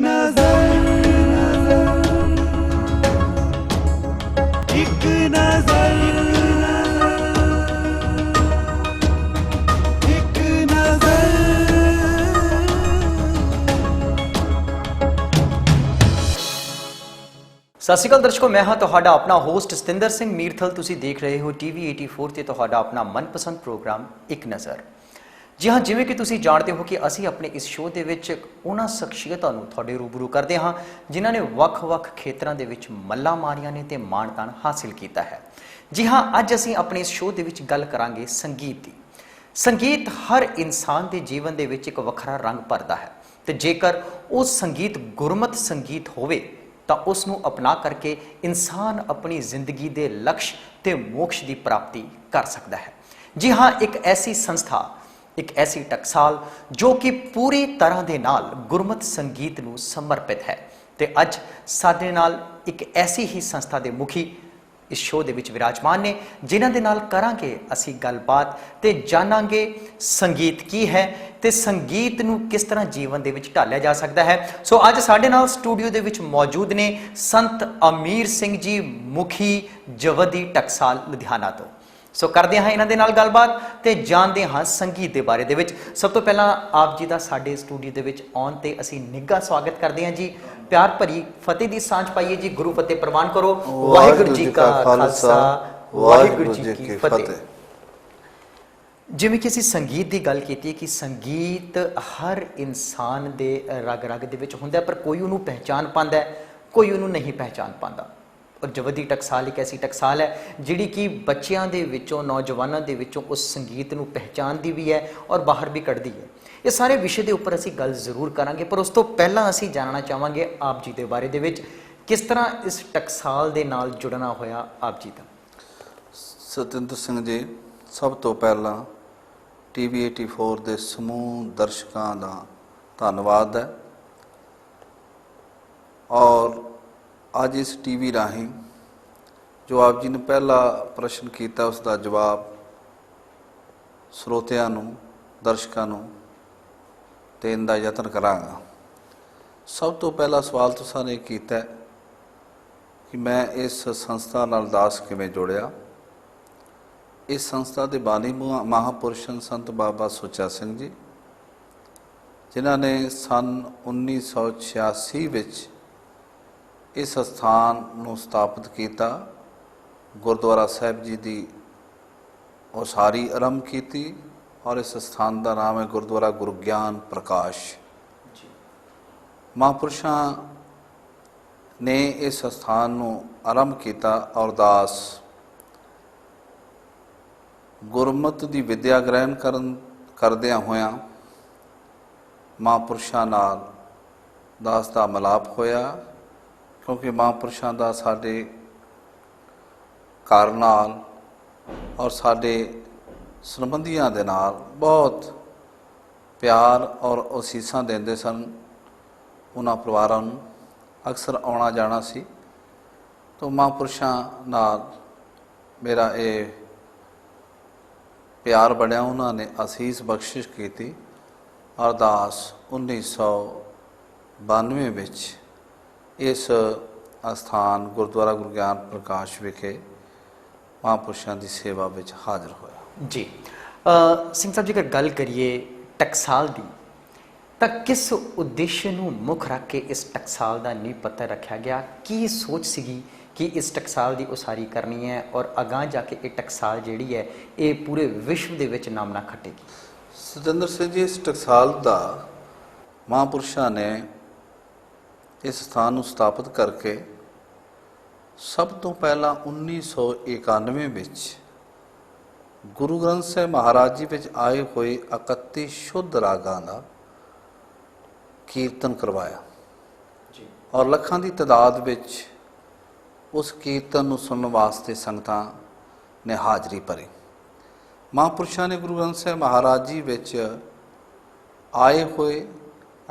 नजर एक नजर एक नजर। ਸਤਿ ਸ਼੍ਰੀ ਅਕਾਲ ਦਰਸ਼ਕੋ, ਮੈਂ ਹਾਂ ਤੁਹਾਡਾ ਆਪਣਾ ਹੋਸਟ ਸਤਿੰਦਰ ਸਿੰਘ ਮੀਰਥਲ। ਤੁਸੀਂ ਦੇਖ ਰਹੇ ਹੋ TV 84 ਤੇ ਤੁਹਾਡਾ ਆਪਣਾ ਮਨਪਸੰਦ ਪ੍ਰੋਗਰਾਮ ਇੱਕ ਨਜ਼ਰ। ਜੀ ਹਾਂ, ਜਿਵੇਂ ਕਿ ਤੁਸੀਂ ਜਾਣਦੇ ਹੋ ਕਿ ਅਸੀਂ ਆਪਣੇ ਇਸ ਸ਼ੋਅ ਦੇ ਵਿੱਚ ਉਹਨਾਂ ਸ਼ਖਸੀਅਤਾਂ ਨੂੰ ਤੁਹਾਡੇ ਰੂਬਰੂ ਕਰਦੇ ਹਾਂ ਜਿਨ੍ਹਾਂ ਨੇ ਵੱਖ-ਵੱਖ ਖੇਤਰਾਂ ਦੇ ਵਿੱਚ ਮੱਲਾਂ ਮਾਰੀਆਂ ਨੇ ਤੇ ਮਾਣ-ਤਾਣ ਹਾਸਿਲ ਕੀਤਾ ਹੈ। ਜੀ ਹਾਂ, ਅੱਜ ਅਸੀਂ ਆਪਣੇ ਇਸ ਸ਼ੋਅ ਦੇ ਵਿੱਚ ਗੱਲ ਕਰਾਂਗੇ ਸੰਗੀਤ ਦੀ। ਸੰਗੀਤ ਹਰ ਇਨਸਾਨ ਦੇ ਜੀਵਨ ਦੇ ਵਿੱਚ ਇੱਕ ਵੱਖਰਾ ਰੰਗ ਭਰਦਾ ਹੈ ਤੇ ਜੇਕਰ ਉਹ ਸੰਗੀਤ ਗੁਰਮਤ ਸੰਗੀਤ ਹੋਵੇ ਤਾਂ ਉਸ ਨੂੰ ਅਪਣਾ ਕਰਕੇ ਇਨਸਾਨ ਆਪਣੀ ਜ਼ਿੰਦਗੀ ਦੇ ਲਕਸ਼ ਤੇ ਮੋਕਸ਼ ਦੀ ਪ੍ਰਾਪਤੀ ਕਰ ਸਕਦਾ ਹੈ। ਜੀ ਹਾਂ, ਇੱਕ ਐਸੀ ਸੰਸਥਾ, ਇੱਕ ਐਸੀ ਟਕਸਾਲ ਜੋ ਕਿ ਪੂਰੀ ਤਰ੍ਹਾਂ ਦੇ ਨਾਲ ਗੁਰਮਤ ਸੰਗੀਤ ਨੂੰ ਸਮਰਪਿਤ ਹੈ ਤੇ ਅੱਜ ਸਾਡੇ ਨਾਲ ਇੱਕ ਐਸੀ ਹੀ ਸੰਸਥਾ ਦੇ ਮੁਖੀ ਇਸ ਸ਼ੋਅ ਦੇ ਵਿੱਚ ਵਿਰਾਜਮਾਨ ਨੇ ਜਿਨ੍ਹਾਂ ਦੇ ਨਾਲ ਕਰਾਂਗੇ ਅਸੀਂ ਗੱਲਬਾਤ ਤੇ ਜਾਣਾਂਗੇ ਸੰਗੀਤ ਕੀ ਹੈ ਤੇ ਸੰਗੀਤ ਨੂੰ ਕਿਸ ਤਰ੍ਹਾਂ ਜੀਵਨ ਦੇ ਵਿੱਚ ਢਾਲਿਆ ਜਾ ਸਕਦਾ ਹੈ। ਸੋ ਅੱਜ ਸਾਡੇ ਨਾਲ ਸਟੂਡੀਓ ਦੇ ਵਿੱਚ ਮੌਜੂਦ ਨੇ ਸੰਤ ਅਮੀਰ ਸਿੰਘ ਜੀ, ਮੁਖੀ ਜਵੱਦੀ ਟਕਸਾਲ ਲੁਧਿਆਣਾ ਤੋਂ। ਸੋ ਕਰਦੇ ਹਾਂ ਇਹਨਾਂ ਦੇ ਨਾਲ ਗੱਲਬਾਤ ਤੇ ਜਾਣਦੇ ਹਾਂ ਸੰਗੀਤ ਦੇ ਬਾਰੇ ਦੇ ਵਿੱਚ। ਸਭ ਤੋਂ ਪਹਿਲਾਂ ਆਪ ਜੀ ਦਾ ਸਾਡੇ ਸਟੂਡੀਓ ਦੇ ਵਿੱਚ ਆਉਣ ਤੇ ਅਸੀਂ ਨਿੱਘਾ ਸਵਾਗਤ ਕਰਦੇ ਹਾਂ ਜੀ। ਪਿਆਰ ਭਰੀ ਫਤਿਹ ਦੀ ਸਾਂਝ ਪਾਈਏ ਜੀ। ਗੁਰੂ ਫਤਿਹ ਪ੍ਰਵਾਨ ਕਰੋ। ਵਾਹਿਗੁਰੂ ਜੀ ਕਾ ਖਾਲਸਾ, ਵਾਹਿਗੁਰੂ ਜੀ ਕੀ ਫਤਿਹ। ਜਿਵੇਂ ਕਿ ਅਸੀਂ ਸੰਗੀਤ ਦੀ ਗੱਲ ਕੀਤੀ ਕਿ ਸੰਗੀਤ ਹਰ ਇਨਸਾਨ ਦੇ ਰਗ-ਰਗ ਦੇ ਵਿੱਚ ਹੁੰਦਾ, ਪਰ ਕੋਈ ਉਹਨੂੰ ਪਹਿਚਾਨ ਪਾਉਂਦਾ, ਕੋਈ ਉਹਨੂੰ ਨਹੀਂ ਪਹਿਚਾਨ ਪਾਉਂਦਾ। ਔਰ ਜਵੱਦੀ ਟਕਸਾਲ ਇੱਕ ਐਸੀ ਟਕਸਾਲ ਹੈ ਜਿਹੜੀ ਕਿ ਬੱਚਿਆਂ ਦੇ ਵਿੱਚੋਂ, ਨੌਜਵਾਨਾਂ ਦੇ ਵਿੱਚੋਂ ਉਸ ਸੰਗੀਤ ਨੂੰ ਪਹਿਚਾਨਦੀ ਵੀ ਹੈ ਔਰ ਬਾਹਰ ਵੀ ਕੱਢਦੀ ਹੈ। ਇਹ ਸਾਰੇ ਵਿਸ਼ੇ ਦੇ ਉੱਪਰ ਅਸੀਂ ਗੱਲ ਜ਼ਰੂਰ ਕਰਾਂਗੇ, ਪਰ ਉਸ ਤੋਂ ਪਹਿਲਾਂ ਅਸੀਂ ਜਾਣਨਾ ਚਾਹਾਂਗੇ ਆਪ ਜੀ ਦੇ ਬਾਰੇ ਦੇ ਵਿੱਚ ਕਿਸ ਤਰ੍ਹਾਂ ਇਸ ਟਕਸਾਲ ਦੇ ਨਾਲ ਜੁੜਨਾ ਹੋਇਆ ਆਪ ਜੀ ਦਾ। ਸਤਿੰਦਰ ਸਿੰਘ ਜੀ, ਸਭ ਤੋਂ ਪਹਿਲਾਂ TV 84 ਦੇ ਸਮੂਹ ਦਰਸ਼ਕਾਂ ਦਾ ਧੰਨਵਾਦ ਹੈ। ਔਰ ਅੱਜ ਇਸ TV ਰਾਹੀਂ ਜੋ ਆਪ ਜੀ ਨੇ ਪਹਿਲਾ ਪ੍ਰਸ਼ਨ ਕੀਤਾ ਉਸ ਦਾ ਜਵਾਬ ਸਰੋਤਿਆਂ ਨੂੰ, ਦਰਸ਼ਕਾਂ ਨੂੰ ਦੇਣ ਦਾ ਯਤਨ ਕਰਾਂਗਾ। ਸਭ ਤੋਂ ਪਹਿਲਾ ਸਵਾਲ ਤੁਸੀਂ ਨੇ ਕੀਤਾ ਕਿ ਮੈਂ ਇਸ ਸੰਸਥਾ ਨਾਲ ਦਾਸ ਕਿਵੇਂ ਜੋੜਿਆ। ਇਸ ਸੰਸਥਾ ਦੇ ਬਾਨੀ ਮਹਾਂਪੁਰਸ਼ ਸੰਤ ਬਾਬਾ ਸੁੱਚਾ ਸਿੰਘ ਜੀ, ਜਿਨ੍ਹਾਂ ਨੇ ਸੰਨ 1986 ਵਿੱਚ ਇਸ ਸਥਾਨ ਨੂੰ ਸਥਾਪਿਤ ਕੀਤਾ। ਗੁਰਦੁਆਰਾ ਸਾਹਿਬ ਜੀ ਦੀ ਉਸਾਰੀ ਆਰੰਭ ਕੀਤੀ ਔਰ ਇਸ ਸਥਾਨ ਦਾ ਨਾਮ ਹੈ ਗੁਰਦੁਆਰਾ ਗੁਰੂ ਗਿਆਨ ਪ੍ਰਕਾਸ਼। ਮਹਾਂਪੁਰਸ਼ਾਂ ਨੇ ਇਸ ਸਥਾਨ ਨੂੰ ਆਰੰਭ ਕੀਤਾ ਔਰ ਦਾਸ ਗੁਰਮਤਿ ਦੀ ਵਿਦਿਆ ਗ੍ਰਹਿਣ ਕਰਦਿਆਂ ਹੋਇਆਂ ਮਹਾਂਪੁਰਸ਼ਾਂ ਨਾਲ ਦਾਸ ਦਾ ਮਿਲਾਪ ਹੋਇਆ, ਕਿਉਂਕਿ ਮਹਾਂਪੁਰਸ਼ਾਂ ਦਾ ਸਾਡੇ ਘਰ ਨਾਲ ਔਰ ਸਾਡੇ ਸੰਬੰਧੀਆਂ ਦੇ ਨਾਲ ਬਹੁਤ ਪਿਆਰ ਔਰ ਅਸੀਸਾਂ ਦਿੰਦੇ ਸਨ। ਉਹਨਾਂ ਪਰਿਵਾਰਾਂ ਨੂੰ ਅਕਸਰ ਆਉਣਾ ਜਾਣਾ ਸੀ, ਤਾਂ ਮਹਾਂਪੁਰਸ਼ਾਂ ਨਾਲ ਮੇਰਾ ਇਹ ਪਿਆਰ ਬਣਿਆ। ਉਹਨਾਂ ਨੇ ਅਸੀਸ ਬਖਸ਼ਿਸ਼ ਕੀਤੀ। ਅਰਦਾਸ 1992 ਵਿੱਚ ਇਸ ਅਸਥਾਨ ਗੁਰਦੁਆਰਾ ਗੁਰੂ ਗਿਆਨ ਪ੍ਰਕਾਸ਼ ਵਿਖੇ ਮਹਾਂਪੁਰਸ਼ਾਂ ਦੀ ਸੇਵਾ ਵਿੱਚ ਹਾਜ਼ਰ ਹੋਇਆ। ਜੀ ਸਿੰਘ ਸਾਹਿਬ, ਜੇਕਰ ਗੱਲ ਕਰੀਏ ਟਕਸਾਲ ਦੀ, ਤਾਂ ਕਿਸ ਉਦੇਸ਼ ਨੂੰ ਮੁੱਖ ਰੱਖ ਕੇ ਇਸ ਟਕਸਾਲ ਦਾ ਨੀਂਹ ਪੱਥਰ ਰੱਖਿਆ ਗਿਆ? ਕੀ ਸੋਚ ਸੀਗੀ ਕਿ ਇਸ ਟਕਸਾਲ ਦੀ ਉਸਾਰੀ ਕਰਨੀ ਹੈ ਔਰ ਅਗਾਂਹ ਜਾ ਕੇ ਇਹ ਟਕਸਾਲ ਜਿਹੜੀ ਹੈ ਇਹ ਪੂਰੇ ਵਿਸ਼ਵ ਦੇ ਵਿੱਚ ਨਾਮਣਾ ਖੱਟੇਗੀ? ਸਤਿੰਦਰ ਸਿੰਘ ਜੀ, ਇਸ ਟਕਸਾਲ ਦਾ ਮਹਾਂਪੁਰਸ਼ਾਂ ਨੇ ਇਸ ਸਥਾਨ ਨੂੰ ਸਥਾਪਿਤ ਕਰਕੇ ਸਭ ਤੋਂ ਪਹਿਲਾਂ 1991 ਵਿੱਚ ਗੁਰੂ ਗ੍ਰੰਥ ਸਾਹਿਬ ਮਹਾਰਾਜ ਜੀ ਵਿੱਚ ਆਏ ਹੋਏ 31 ਸ਼ੁੱਧ ਰਾਗਾਂ ਦਾ ਕੀਰਤਨ ਕਰਵਾਇਆ ਔਰ ਲੱਖਾਂ ਦੀ ਤਾਦਾਦ ਵਿੱਚ ਉਸ ਕੀਰਤਨ ਨੂੰ ਸੁਣਨ ਵਾਸਤੇ ਸੰਗਤਾਂ ਨੇ ਹਾਜ਼ਰੀ ਭਰੀ। ਮਹਾਂਪੁਰਸ਼ਾਂ ਨੇ ਗੁਰੂ ਗ੍ਰੰਥ ਸਾਹਿਬ ਮਹਾਰਾਜ ਜੀ ਵਿੱਚ ਆਏ ਹੋਏ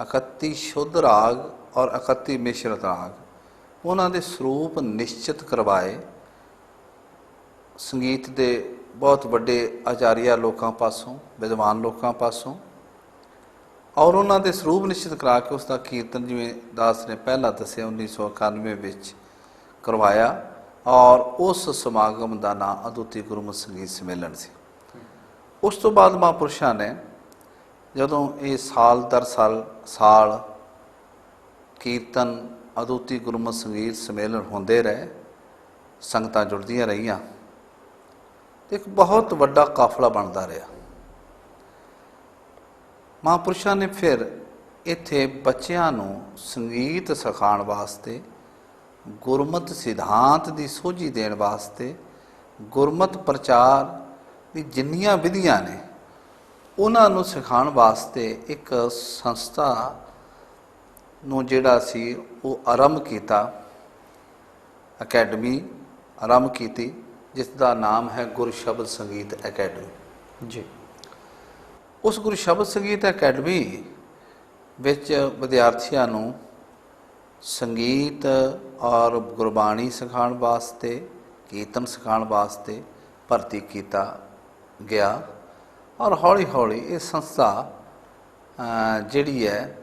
31 ਸ਼ੁੱਧ ਰਾਗ ਔਰ 31 ਮਿਸ਼ਰਤ ਰਾਗ, ਉਹਨਾਂ ਦੇ ਸਰੂਪ ਨਿਸ਼ਚਿਤ ਕਰਵਾਏ। ਸੰਗੀਤ ਦੇ ਬਹੁਤ ਵੱਡੇ ਆਚਾਰੀਆ ਲੋਕਾਂ ਪਾਸੋਂ, ਵਿਦਵਾਨ ਲੋਕਾਂ ਪਾਸੋਂ ਔਰ ਉਹਨਾਂ ਦੇ ਸਰੂਪ ਨਿਸ਼ਚਿਤ ਕਰਾ ਕੇ ਉਸ ਦਾ ਕੀਰਤਨ, ਜਿਵੇਂ ਦਾਸ ਨੇ ਪਹਿਲਾਂ ਦੱਸਿਆ, 1991 ਵਿੱਚ ਕਰਵਾਇਆ। ਔਰ ਉਸ ਸਮਾਗਮ ਦਾ ਨਾਂ ਅਦੁੱਤੀ ਗੁਰਮਤਿ ਸੰਗੀਤ ਸੰਮੇਲਨ ਸੀ। ਉਸ ਤੋਂ ਬਾਅਦ ਮਹਾਂਪੁਰਸ਼ਾਂ ਨੇ ਜਦੋਂ ਇਹ ਸਾਲ ਦਰ ਸਾਲ ਕੀਰਤਨ ਅਦੁੱਤੀ ਗੁਰਮਤਿ ਸੰਗੀਤ ਸੰਮੇਲਨ ਹੁੰਦੇ ਰਹੇ, ਸੰਗਤਾਂ ਜੁੜਦੀਆਂ ਰਹੀਆਂ, ਤੇ ਇੱਕ ਬਹੁਤ ਵੱਡਾ ਕਾਫਲਾ ਬਣਦਾ ਰਿਹਾ। ਮਹਾਂਪੁਰਸ਼ਾਂ ਨੇ ਫਿਰ ਇੱਥੇ ਬੱਚਿਆਂ ਨੂੰ ਸੰਗੀਤ ਸਿਖਾਉਣ ਵਾਸਤੇ, ਗੁਰਮਤਿ ਸਿਧਾਂਤ ਦੀ ਸੋਝੀ ਦੇਣ ਵਾਸਤੇ, ਗੁਰਮਤਿ ਪ੍ਰਚਾਰ ਦੀ ਜਿੰਨੀਆਂ ਵਿਧੀਆਂ ਨੇ ਉਹਨਾਂ ਨੂੰ ਸਿਖਾਉਣ ਵਾਸਤੇ ਇੱਕ ਸੰਸਥਾ ਨੂੰ ਜਿਹੜਾ ਸੀ ਉਹ ਆਰੰਭ ਕੀਤਾ, ਅਕੈਡਮੀ ਆਰੰਭ ਕੀਤੀ, ਜਿਸ ਦਾ ਨਾਮ ਹੈ ਗੁਰੂ ਸ਼ਬਦ ਸੰਗੀਤ ਅਕੈਡਮੀ ਜੀ। ਉਸ ਗੁਰੂ ਸ਼ਬਦ ਸੰਗੀਤ ਅਕੈਡਮੀ ਵਿੱਚ ਵਿਦਿਆਰਥੀਆਂ ਨੂੰ ਸੰਗੀਤ ਔਰ ਗੁਰਬਾਣੀ ਸਿਖਾਉਣ ਵਾਸਤੇ, ਕੀਰਤਨ ਸਿਖਾਉਣ ਵਾਸਤੇ ਭਰਤੀ ਕੀਤਾ ਗਿਆ। ਔਰ ਹੌਲੀ ਹੌਲੀ ਇਹ ਸੰਸਥਾ ਜਿਹੜੀ ਹੈ,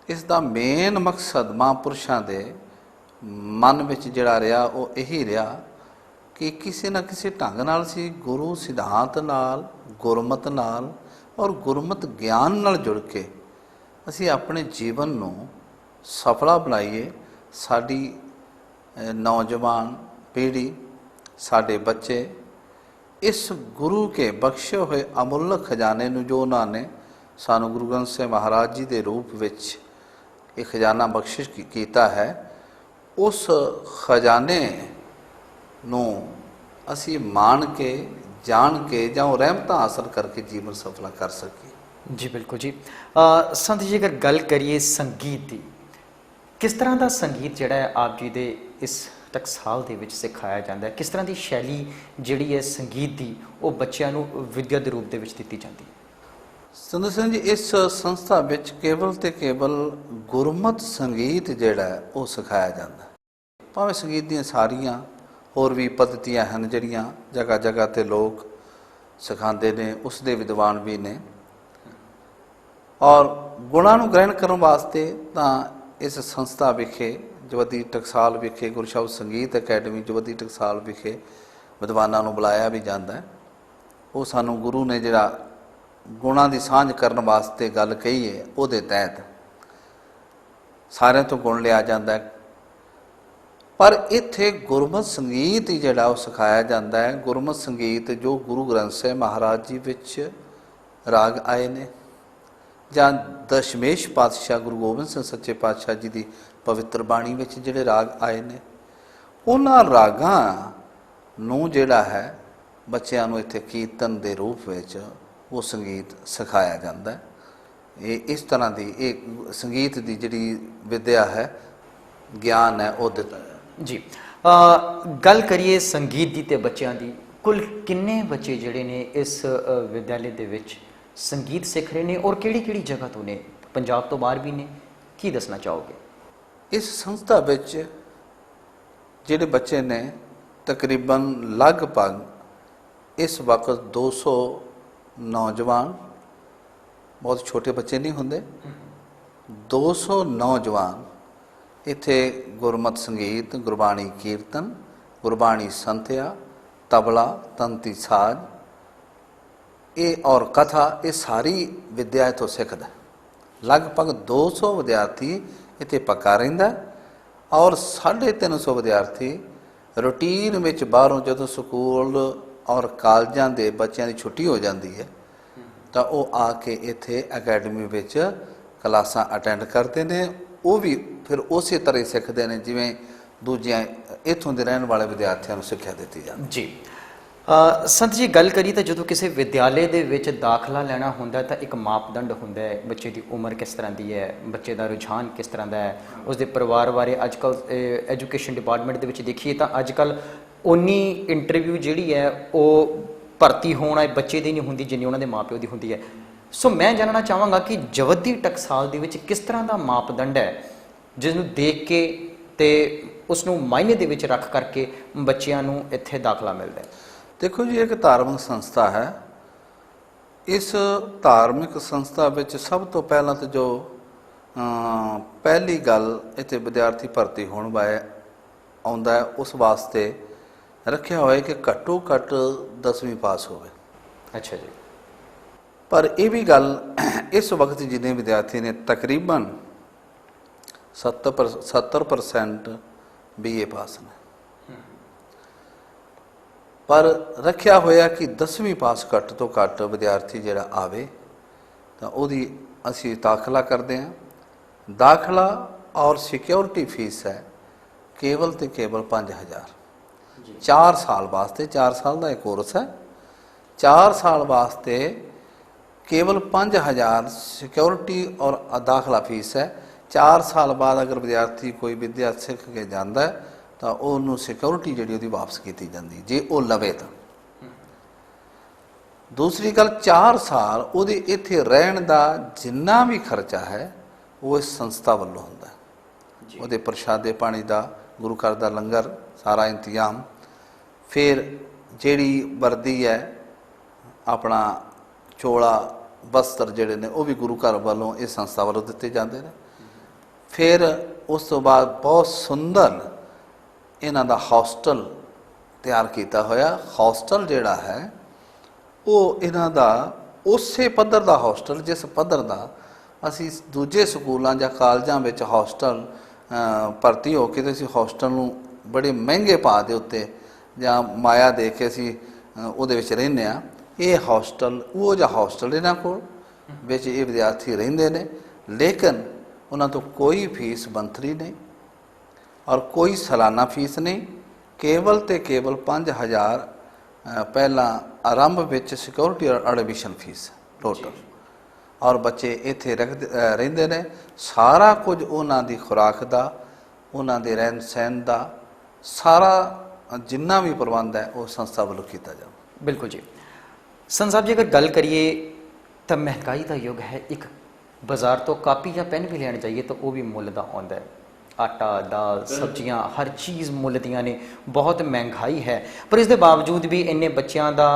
ਇਸ ਦਾ ਮੇਨ ਮਕਸਦ ਮਹਾਂਪੁਰਸ਼ਾਂ ਦੇ ਮਨ ਵਿੱਚ ਜਿਹੜਾ ਰਿਹਾ ਉਹ ਇਹੀ ਰਿਹਾ ਕਿ ਕਿਸੇ ਨਾ ਕਿਸੇ ਢੰਗ ਨਾਲ ਸੀ ਗੁਰੂ ਸਿਧਾਂਤ ਨਾਲ, ਗੁਰਮਤਿ ਨਾਲ ਔਰ ਗੁਰਮਤਿ ਗਿਆਨ ਨਾਲ ਜੁੜ ਕੇ ਅਸੀਂ ਆਪਣੇ ਜੀਵਨ ਨੂੰ ਸਫਲਾ ਬਣਾਈਏ। ਸਾਡੀ ਨੌਜਵਾਨ ਪੀੜ੍ਹੀ, ਸਾਡੇ ਬੱਚੇ ਇਸ ਗੁਰੂ ਕੇ ਬਖਸ਼ੇ ਹੋਏ ਅਮੁੱਲਕ ਖਜ਼ਾਨੇ ਨੂੰ, ਜੋ ਉਹਨਾਂ ਨੇ ਸਾਨੂੰ ਗੁਰੂ ਗ੍ਰੰਥ ਸਾਹਿਬ ਮਹਾਰਾਜ ਜੀ ਦੇ ਰੂਪ ਵਿੱਚ ਇਹ ਖਜ਼ਾਨਾ ਬਖਸ਼ਿਸ਼ ਕੀਤਾ ਹੈ, ਉਸ ਖਜ਼ਾਨੇ ਨੂੰ ਅਸੀਂ ਮਾਣ ਕੇ, ਜਾਣ ਕੇ ਜਾਂ ਉਹ ਰਹਿਮਤਾਂ ਹਾਸਲ ਕਰਕੇ ਜੀਵਨ ਸਫਲਾ ਕਰ ਸਕੀਏ। ਜੀ ਬਿਲਕੁਲ ਜੀ। ਸੰਤ ਜੀ, ਅਗਰ ਗੱਲ ਕਰੀਏ ਸੰਗੀਤ ਦੀ, ਕਿਸ ਤਰ੍ਹਾਂ ਦਾ ਸੰਗੀਤ ਜਿਹੜਾ ਹੈ ਆਪ ਜੀ ਦੇ ਇਸ ਟਕਸਾਲ ਦੇ ਵਿੱਚ ਸਿਖਾਇਆ ਜਾਂਦਾ ਹੈ? ਕਿਸ ਤਰ੍ਹਾਂ ਦੀ ਸ਼ੈਲੀ ਜਿਹੜੀ ਹੈ ਸੰਗੀਤ ਦੀ, ਉਹ ਬੱਚਿਆਂ ਨੂੰ ਵਿਦਿਆ ਦੇ ਰੂਪ ਦੇ ਵਿੱਚ ਦਿੱਤੀ ਜਾਂਦੀ ਹੈ? ਸੁੰਦਰ ਸਿੰਘ ਜੀ, ਇਸ ਸੰਸਥਾ ਵਿੱਚ ਕੇਵਲ ਤੇ ਕੇਵਲ ਗੁਰਮਤਿ ਸੰਗੀਤ ਜਿਹੜਾ ਹੈ ਉਹ ਸਿਖਾਇਆ ਜਾਂਦਾ ਹੈ। ਭਾਵੇਂ ਸੰਗੀਤ ਦੀਆਂ ਸਾਰੀਆਂ ਹੋਰ ਵੀ ਪੱਧਤੀਆਂ ਹਨ ਜਿਹੜੀਆਂ ਜਗ੍ਹਾ ਜਗ੍ਹਾ 'ਤੇ ਲੋਕ ਸਿਖਾਉਂਦੇ ਨੇ, ਉਸ ਦੇ ਵਿਦਵਾਨ ਵੀ ਨੇ। ਔਰ ਗੁਣਾਂ ਨੂੰ ਗ੍ਰਹਿਣ ਕਰਨ ਵਾਸਤੇ ਤਾਂ ਇਸ ਸੰਸਥਾ ਵਿਖੇ, ਜਵੱਦੀ ਟਕਸਾਲ ਵਿਖੇ, ਗੁਰੂ ਸ਼ਬਦ ਸੰਗੀਤ ਅਕੈਡਮੀ ਜਵੱਦੀ ਟਕਸਾਲ ਵਿਖੇ ਵਿਦਵਾਨਾਂ ਨੂੰ ਬੁਲਾਇਆ ਵੀ ਜਾਂਦਾ ਹੈ। ਉਹ ਸਾਨੂੰ ਗੁਰੂ ਨੇ ਜਿਹੜਾ ਗੁਣਾਂ ਦੀ ਸਾਂਝ ਕਰਨ ਵਾਸਤੇ ਗੱਲ ਕਹੀ ਹੈ, ਉਹਦੇ ਤਹਿਤ ਸਾਰਿਆਂ ਤੋਂ ਗੁਣ ਲਿਆ ਜਾਂਦਾ ਹੈ। ਪਰ ਇੱਥੇ ਗੁਰਮਤਿ ਸੰਗੀਤ ਹੀ ਜਿਹੜਾ ਉਹ ਸਿਖਾਇਆ ਜਾਂਦਾ ਹੈ। ਗੁਰਮਤਿ ਸੰਗੀਤ ਜੋ ਗੁਰੂ ਗ੍ਰੰਥ ਸਾਹਿਬ ਮਹਾਰਾਜ ਜੀ ਵਿੱਚ ਰਾਗ ਆਏ ਨੇ, ਜਾਂ ਦਸ਼ਮੇਸ਼ ਪਾਤਸ਼ਾਹ ਗੁਰੂ ਗੋਬਿੰਦ ਸਿੰਘ ਸੱਚੇ ਪਾਤਸ਼ਾਹ ਜੀ ਦੀ ਪਵਿੱਤਰ ਬਾਣੀ ਵਿੱਚ ਜਿਹੜੇ ਰਾਗ ਆਏ ਨੇ, ਉਹਨਾਂ ਰਾਗਾਂ ਨੂੰ ਜਿਹੜਾ ਹੈ ਬੱਚਿਆਂ ਨੂੰ ਇੱਥੇ ਕੀਰਤਨ ਦੇ ਰੂਪ ਵਿੱਚ ਉਹ ਸੰਗੀਤ ਸਿਖਾਇਆ ਜਾਂਦਾ ਹੈ। ਇਹ ਇਸ ਤਰ੍ਹਾਂ ਦੀ ਇਹ ਸੰਗੀਤ ਦੀ ਜਿਹੜੀ ਵਿਦਿਆ ਹੈ, ਗਿਆਨ ਹੈ, ਉਹ ਦਿੱਤਾ ਜੀ। ਗੱਲ ਕਰੀਏ ਸੰਗੀਤ ਦੀ ਤੇ ਬੱਚਿਆਂ ਦੀ, ਕੁੱਲ ਕਿੰਨੇ ਬੱਚੇ ਜਿਹੜੇ ਨੇ ਇਸ ਵਿਦਿਆਲੇ ਦੇ ਵਿੱਚ ਸੰਗੀਤ ਸਿੱਖ ਰਹੇ ਨੇ, ਔਰ ਕਿਹੜੀ ਕਿਹੜੀ ਜਗ੍ਹਾ ਤੋਂ ਨੇ? ਪੰਜਾਬ ਤੋਂ ਬਾਹਰ ਵੀ ਨੇ, ਕੀ ਦੱਸਣਾ ਚਾਹੋਗੇ? ਇਸ ਸੰਸਥਾ ਵਿੱਚ ਜਿਹੜੇ ਬੱਚੇ ਨੇ, ਤਕਰੀਬਨ ਲਗਭਗ ਇਸ ਵਕਤ 200 ਨੌਜਵਾਨ, ਬਹੁਤ ਛੋਟੇ ਬੱਚੇ ਨਹੀਂ ਹੁੰਦੇ, 200 ਨੌਜਵਾਨ ਇੱਥੇ ਗੁਰਮਤਿ ਸੰਗੀਤ, ਗੁਰਬਾਣੀ ਕੀਰਤਨ, ਗੁਰਬਾਣੀ ਸੰਥਿਆ, ਤਬਲਾ, ਤੰਤੀ ਸਾਜ਼, ਇਹ ਔਰ ਕਥਾ, ਇਹ ਸਾਰੀ ਵਿਦਿਆ ਇੱਥੋਂ ਸਿੱਖਦਾ। ਲਗਭਗ 200 ਵਿਦਿਆਰਥੀ ਇੱਥੇ ਪੱਕਾ ਰਹਿੰਦਾ, ਔਰ 350 ਵਿਦਿਆਰਥੀ ਰੂਟੀਨ ਵਿੱਚ ਬਾਹਰੋਂ, ਜਦੋਂ ਸਕੂਲ ਔਰ ਕਾਲਜਾਂ ਦੇ ਬੱਚਿਆਂ ਦੀ ਛੁੱਟੀ ਹੋ ਜਾਂਦੀ ਹੈ ਤਾਂ ਉਹ ਆ ਕੇ ਇੱਥੇ ਅਕੈਡਮੀ ਵਿੱਚ ਕਲਾਸਾਂ ਅਟੈਂਡ ਕਰਦੇ ਨੇ। ਉਹ ਵੀ ਫਿਰ ਉਸੇ ਤਰ੍ਹਾਂ ਹੀ ਸਿੱਖਦੇ ਨੇ ਜਿਵੇਂ ਦੂਜਿਆਂ ਇੱਥੋਂ ਦੇ ਰਹਿਣ ਵਾਲੇ ਵਿਦਿਆਰਥੀਆਂ ਨੂੰ ਸਿੱਖਿਆ ਦਿੱਤੀ ਜਾਂਦੀ ਜੀ। ਸੰਤ ਜੀ, ਗੱਲ ਕਰੀ ਤਾਂ ਜਦੋਂ ਕਿਸੇ ਵਿਦਿਆਲੇ ਦੇ ਵਿੱਚ ਦਾਖਲਾ ਲੈਣਾ ਹੁੰਦਾ ਤਾਂ ਇੱਕ ਮਾਪਦੰਡ ਹੁੰਦਾ ਹੈ, ਬੱਚੇ ਦੀ ਉਮਰ ਕਿਸ ਤਰ੍ਹਾਂ ਦੀ ਹੈ, ਬੱਚੇ ਦਾ ਰੁਝਾਨ ਕਿਸ ਤਰ੍ਹਾਂ ਦਾ ਹੈ, ਉਸਦੇ ਪਰਿਵਾਰ ਬਾਰੇ। ਅੱਜ ਕੱਲ੍ਹ ਐਜੂਕੇਸ਼ਨ ਡਿਪਾਰਟਮੈਂਟ ਦੇ ਵਿੱਚ ਦੇਖੀਏ ਤਾਂ ਅੱਜ ਕੱਲ੍ਹ ਉਨੀ ਇੰਟਰਵਿਊ ਜਿਹੜੀ ਹੈ ਉਹ ਭਰਤੀ ਹੋਣ ਵਾਲੇ ਬੱਚੇ ਦੀ ਨਹੀਂ ਹੁੰਦੀ ਜਿੰਨੀ ਉਹਨਾਂ ਦੇ ਮਾਪਿਓ ਦੀ ਹੁੰਦੀ ਹੈ। ਸੋ ਮੈਂ ਜਾਣਨਾ ਚਾਹਾਂਗਾ ਕਿ ਜਵੱਦੀ ਟਕਸਾਲ ਦੇ ਵਿੱਚ ਕਿਸ ਤਰ੍ਹਾਂ ਦਾ ਮਾਪਦੰਡ ਹੈ ਜਿਸ ਨੂੰ ਦੇਖ ਕੇ ਤੇ ਉਸ ਨੂੰ ਮਾਇਨੇ ਦੇ ਵਿੱਚ ਰੱਖ ਕਰਕੇ ਬੱਚਿਆਂ ਨੂੰ ਇੱਥੇ ਦਾਖਲਾ ਮਿਲਦਾ ਹੈ? ਦੇਖੋ ਜੀ, ਇੱਕ ਧਾਰਮਿਕ ਸੰਸਥਾ ਹੈ। ਇਸ ਧਾਰਮਿਕ ਸੰਸਥਾ ਵਿੱਚ ਸਭ ਤੋਂ ਪਹਿਲਾਂ ਤਾਂ ਜੋ ਪਹਿਲੀ ਗੱਲ ਇੱਥੇ ਵਿਦਿਆਰਥੀ ਭਰਤੀ ਹੋਣ ਵਾਲੇ ਆਉਂਦਾ ਹੈ, ਉਸ ਵਾਸਤੇ ਰੱਖਿਆ ਹੋਇਆ ਕਿ ਘੱਟੋ ਘੱਟ 10ਵੀਂ ਪਾਸ ਹੋਵੇ। ਅੱਛਾ ਜੀ। ਪਰ ਇਹ ਵੀ ਗੱਲ ਇਸ ਵਕਤ ਜਿੰਨੇ ਵਿਦਿਆਰਥੀ ਨੇ ਤਕਰੀਬਨ 70% BA ਪਾਸ ਨੇ, ਪਰ ਰੱਖਿਆ ਹੋਇਆ ਕਿ 10ਵੀਂ ਪਾਸ ਘੱਟ ਤੋਂ ਘੱਟ ਵਿਦਿਆਰਥੀ ਜਿਹੜਾ ਆਵੇ ਤਾਂ ਉਹਦੀ ਅਸੀਂ ਦਾਖਲਾ ਕਰਦੇ ਹਾਂ। ਦਾਖਲਾ ਔਰ ਸਿਕਿਉਰਿਟੀ ਫੀਸ ਹੈ ਕੇਵਲ ਤੇ ਕੇਵਲ 5000 4 ਸਾਲ ਵਾਸਤੇ। 4 ਸਾਲ ਦਾ ਇਹ ਕੋਰਸ ਹੈ। 4 ਸਾਲ ਵਾਸਤੇ ਕੇਵਲ 5000 ਸਿਕਿਉਰਿਟੀ ਔਰ ਦਾਖਲਾ ਫੀਸ ਹੈ। 4 ਸਾਲ ਬਾਅਦ ਅਗਰ ਵਿਦਿਆਰਥੀ ਕੋਈ ਵਿੱਦਿਆ ਸਿੱਖ ਕੇ ਜਾਂਦਾ ਹੈ ਤਾਂ ਉਹਨੂੰ ਸਿਕਿਉਰਿਟੀ ਜਿਹੜੀ ਉਹਦੀ ਵਾਪਸ ਕੀਤੀ ਜਾਂਦੀ ਜੇ ਉਹ ਲਵੇ ਤਾਂ। ਦੂਸਰੀ ਗੱਲ, 4 ਸਾਲ ਉਹਦੇ ਇੱਥੇ ਰਹਿਣ ਦਾ ਜਿੰਨਾ ਵੀ ਖਰਚਾ ਹੈ ਉਹ ਇਸ ਸੰਸਥਾ ਵੱਲੋਂ ਹੁੰਦਾ ਹੈ। ਉਹਦੇ ਪ੍ਰਸ਼ਾਦੇ ਪਾਣੀ ਦਾ, ਗੁਰੂ ਘਰ ਦਾ ਲੰਗਰ, ਸਾਰਾ ਇੰਤਜ਼ਾਮ। ਫਿਰ ਜਿਹੜੀ ਵਰਦੀ ਹੈ, ਆਪਣਾ ਚੋਲਾ ਬਸਤਰ ਜਿਹੜੇ ਨੇ ਉਹ ਵੀ ਗੁਰੂ ਘਰ ਵੱਲੋਂ ਇਸ ਸੰਸਥਾ ਵੱਲੋਂ ਦਿੱਤੇ ਜਾਂਦੇ ਨੇ। ਫਿਰ ਉਸ ਤੋਂ ਬਾਅਦ ਬਹੁਤ ਸੁੰਦਰ ਇਹਨਾਂ ਦਾ ਹੌਸਟਲ ਤਿਆਰ ਕੀਤਾ ਹੋਇਆ। ਹੌਸਟਲ ਜਿਹੜਾ ਹੈ ਉਹ ਇਹਨਾਂ ਦਾ ਉਸੇ ਪੱਧਰ ਦਾ ਹੌਸਟਲ ਜਿਸ ਪੱਧਰ ਦਾ ਅਸੀਂ ਦੂਜੇ ਸਕੂਲਾਂ ਜਾਂ ਕਾਲਜਾਂ ਵਿੱਚ ਹੌਸਟਲ ਭਰਤੀ ਹੋ ਕੇ ਤੇ ਅਸੀਂ ਹੌਸਟਲ ਨੂੰ ਬੜੇ ਮਹਿੰਗੇ ਭਾਅ ਦੇ ਉੱਤੇ ਜਾਂ ਮਾਇਆ ਦੇ ਕੇ ਅਸੀਂ ਉਹਦੇ ਵਿੱਚ ਰਹਿੰਦੇ ਹਾਂ। ਇਹ ਹੌਸਟਲ ਉਹ ਜਿਹਾ ਹੌਸਟਲ ਇਹਨਾਂ ਕੋਲ ਵਿੱਚ ਇਹ ਵਿਦਿਆਰਥੀ ਰਹਿੰਦੇ ਨੇ, ਲੇਕਿਨ ਉਹਨਾਂ ਤੋਂ ਕੋਈ ਫੀਸ ਮੰਥਲੀ ਨਹੀਂ ਔਰ ਕੋਈ ਸਾਲਾਨਾ ਫੀਸ ਨਹੀਂ। ਕੇਵਲ ਤੇ ਕੇਵਲ 5000 ਪਹਿਲਾਂ ਆਰੰਭ ਵਿੱਚ ਸਿਕਿਉਰਿਟੀ ਔਰ ਐਡਮਿਸ਼ਨ ਫੀਸ ਟੋਟਲ। ਔਰ ਬੱਚੇ ਇੱਥੇ ਰਹਿੰਦੇ ਨੇ। ਸਾਰਾ ਕੁਝ ਉਹਨਾਂ ਦੀ ਖੁਰਾਕ ਦਾ, ਉਹਨਾਂ ਦੇ ਰਹਿਣ ਸਹਿਣ ਦਾ ਸਾਰਾ ਜਿੰਨਾ ਵੀ ਪ੍ਰਬੰਧ ਹੈ ਉਹ ਸੰਸਥਾ ਵੱਲੋਂ ਕੀਤਾ ਜਾਵੇ। ਬਿਲਕੁਲ ਜੀ। ਸੰਤ ਸਾਹਿਬ ਜੀ, ਅਗਰ ਗੱਲ ਕਰੀਏ ਤਾਂ ਮਹਿੰਗਾਈ ਦਾ ਯੁੱਗ ਹੈ। ਇੱਕ ਬਾਜ਼ਾਰ ਤੋਂ ਕਾਪੀ ਜਾਂ ਪੈਨ ਵੀ ਲੈਣ ਜਾਈਏ ਤਾਂ ਉਹ ਵੀ ਮੁੱਲ ਦਾ ਆਉਂਦਾ ਹੈ। ਆਟਾ, ਦਾਲ, ਸਬਜ਼ੀਆਂ, ਹਰ ਚੀਜ਼ ਮੁੱਲ ਦੀਆਂ ਨੇ। ਬਹੁਤ ਮਹਿੰਗਾਈ ਹੈ, ਪਰ ਇਸ ਦੇ ਬਾਵਜੂਦ ਵੀ ਇੰਨੇ ਬੱਚਿਆਂ ਦਾ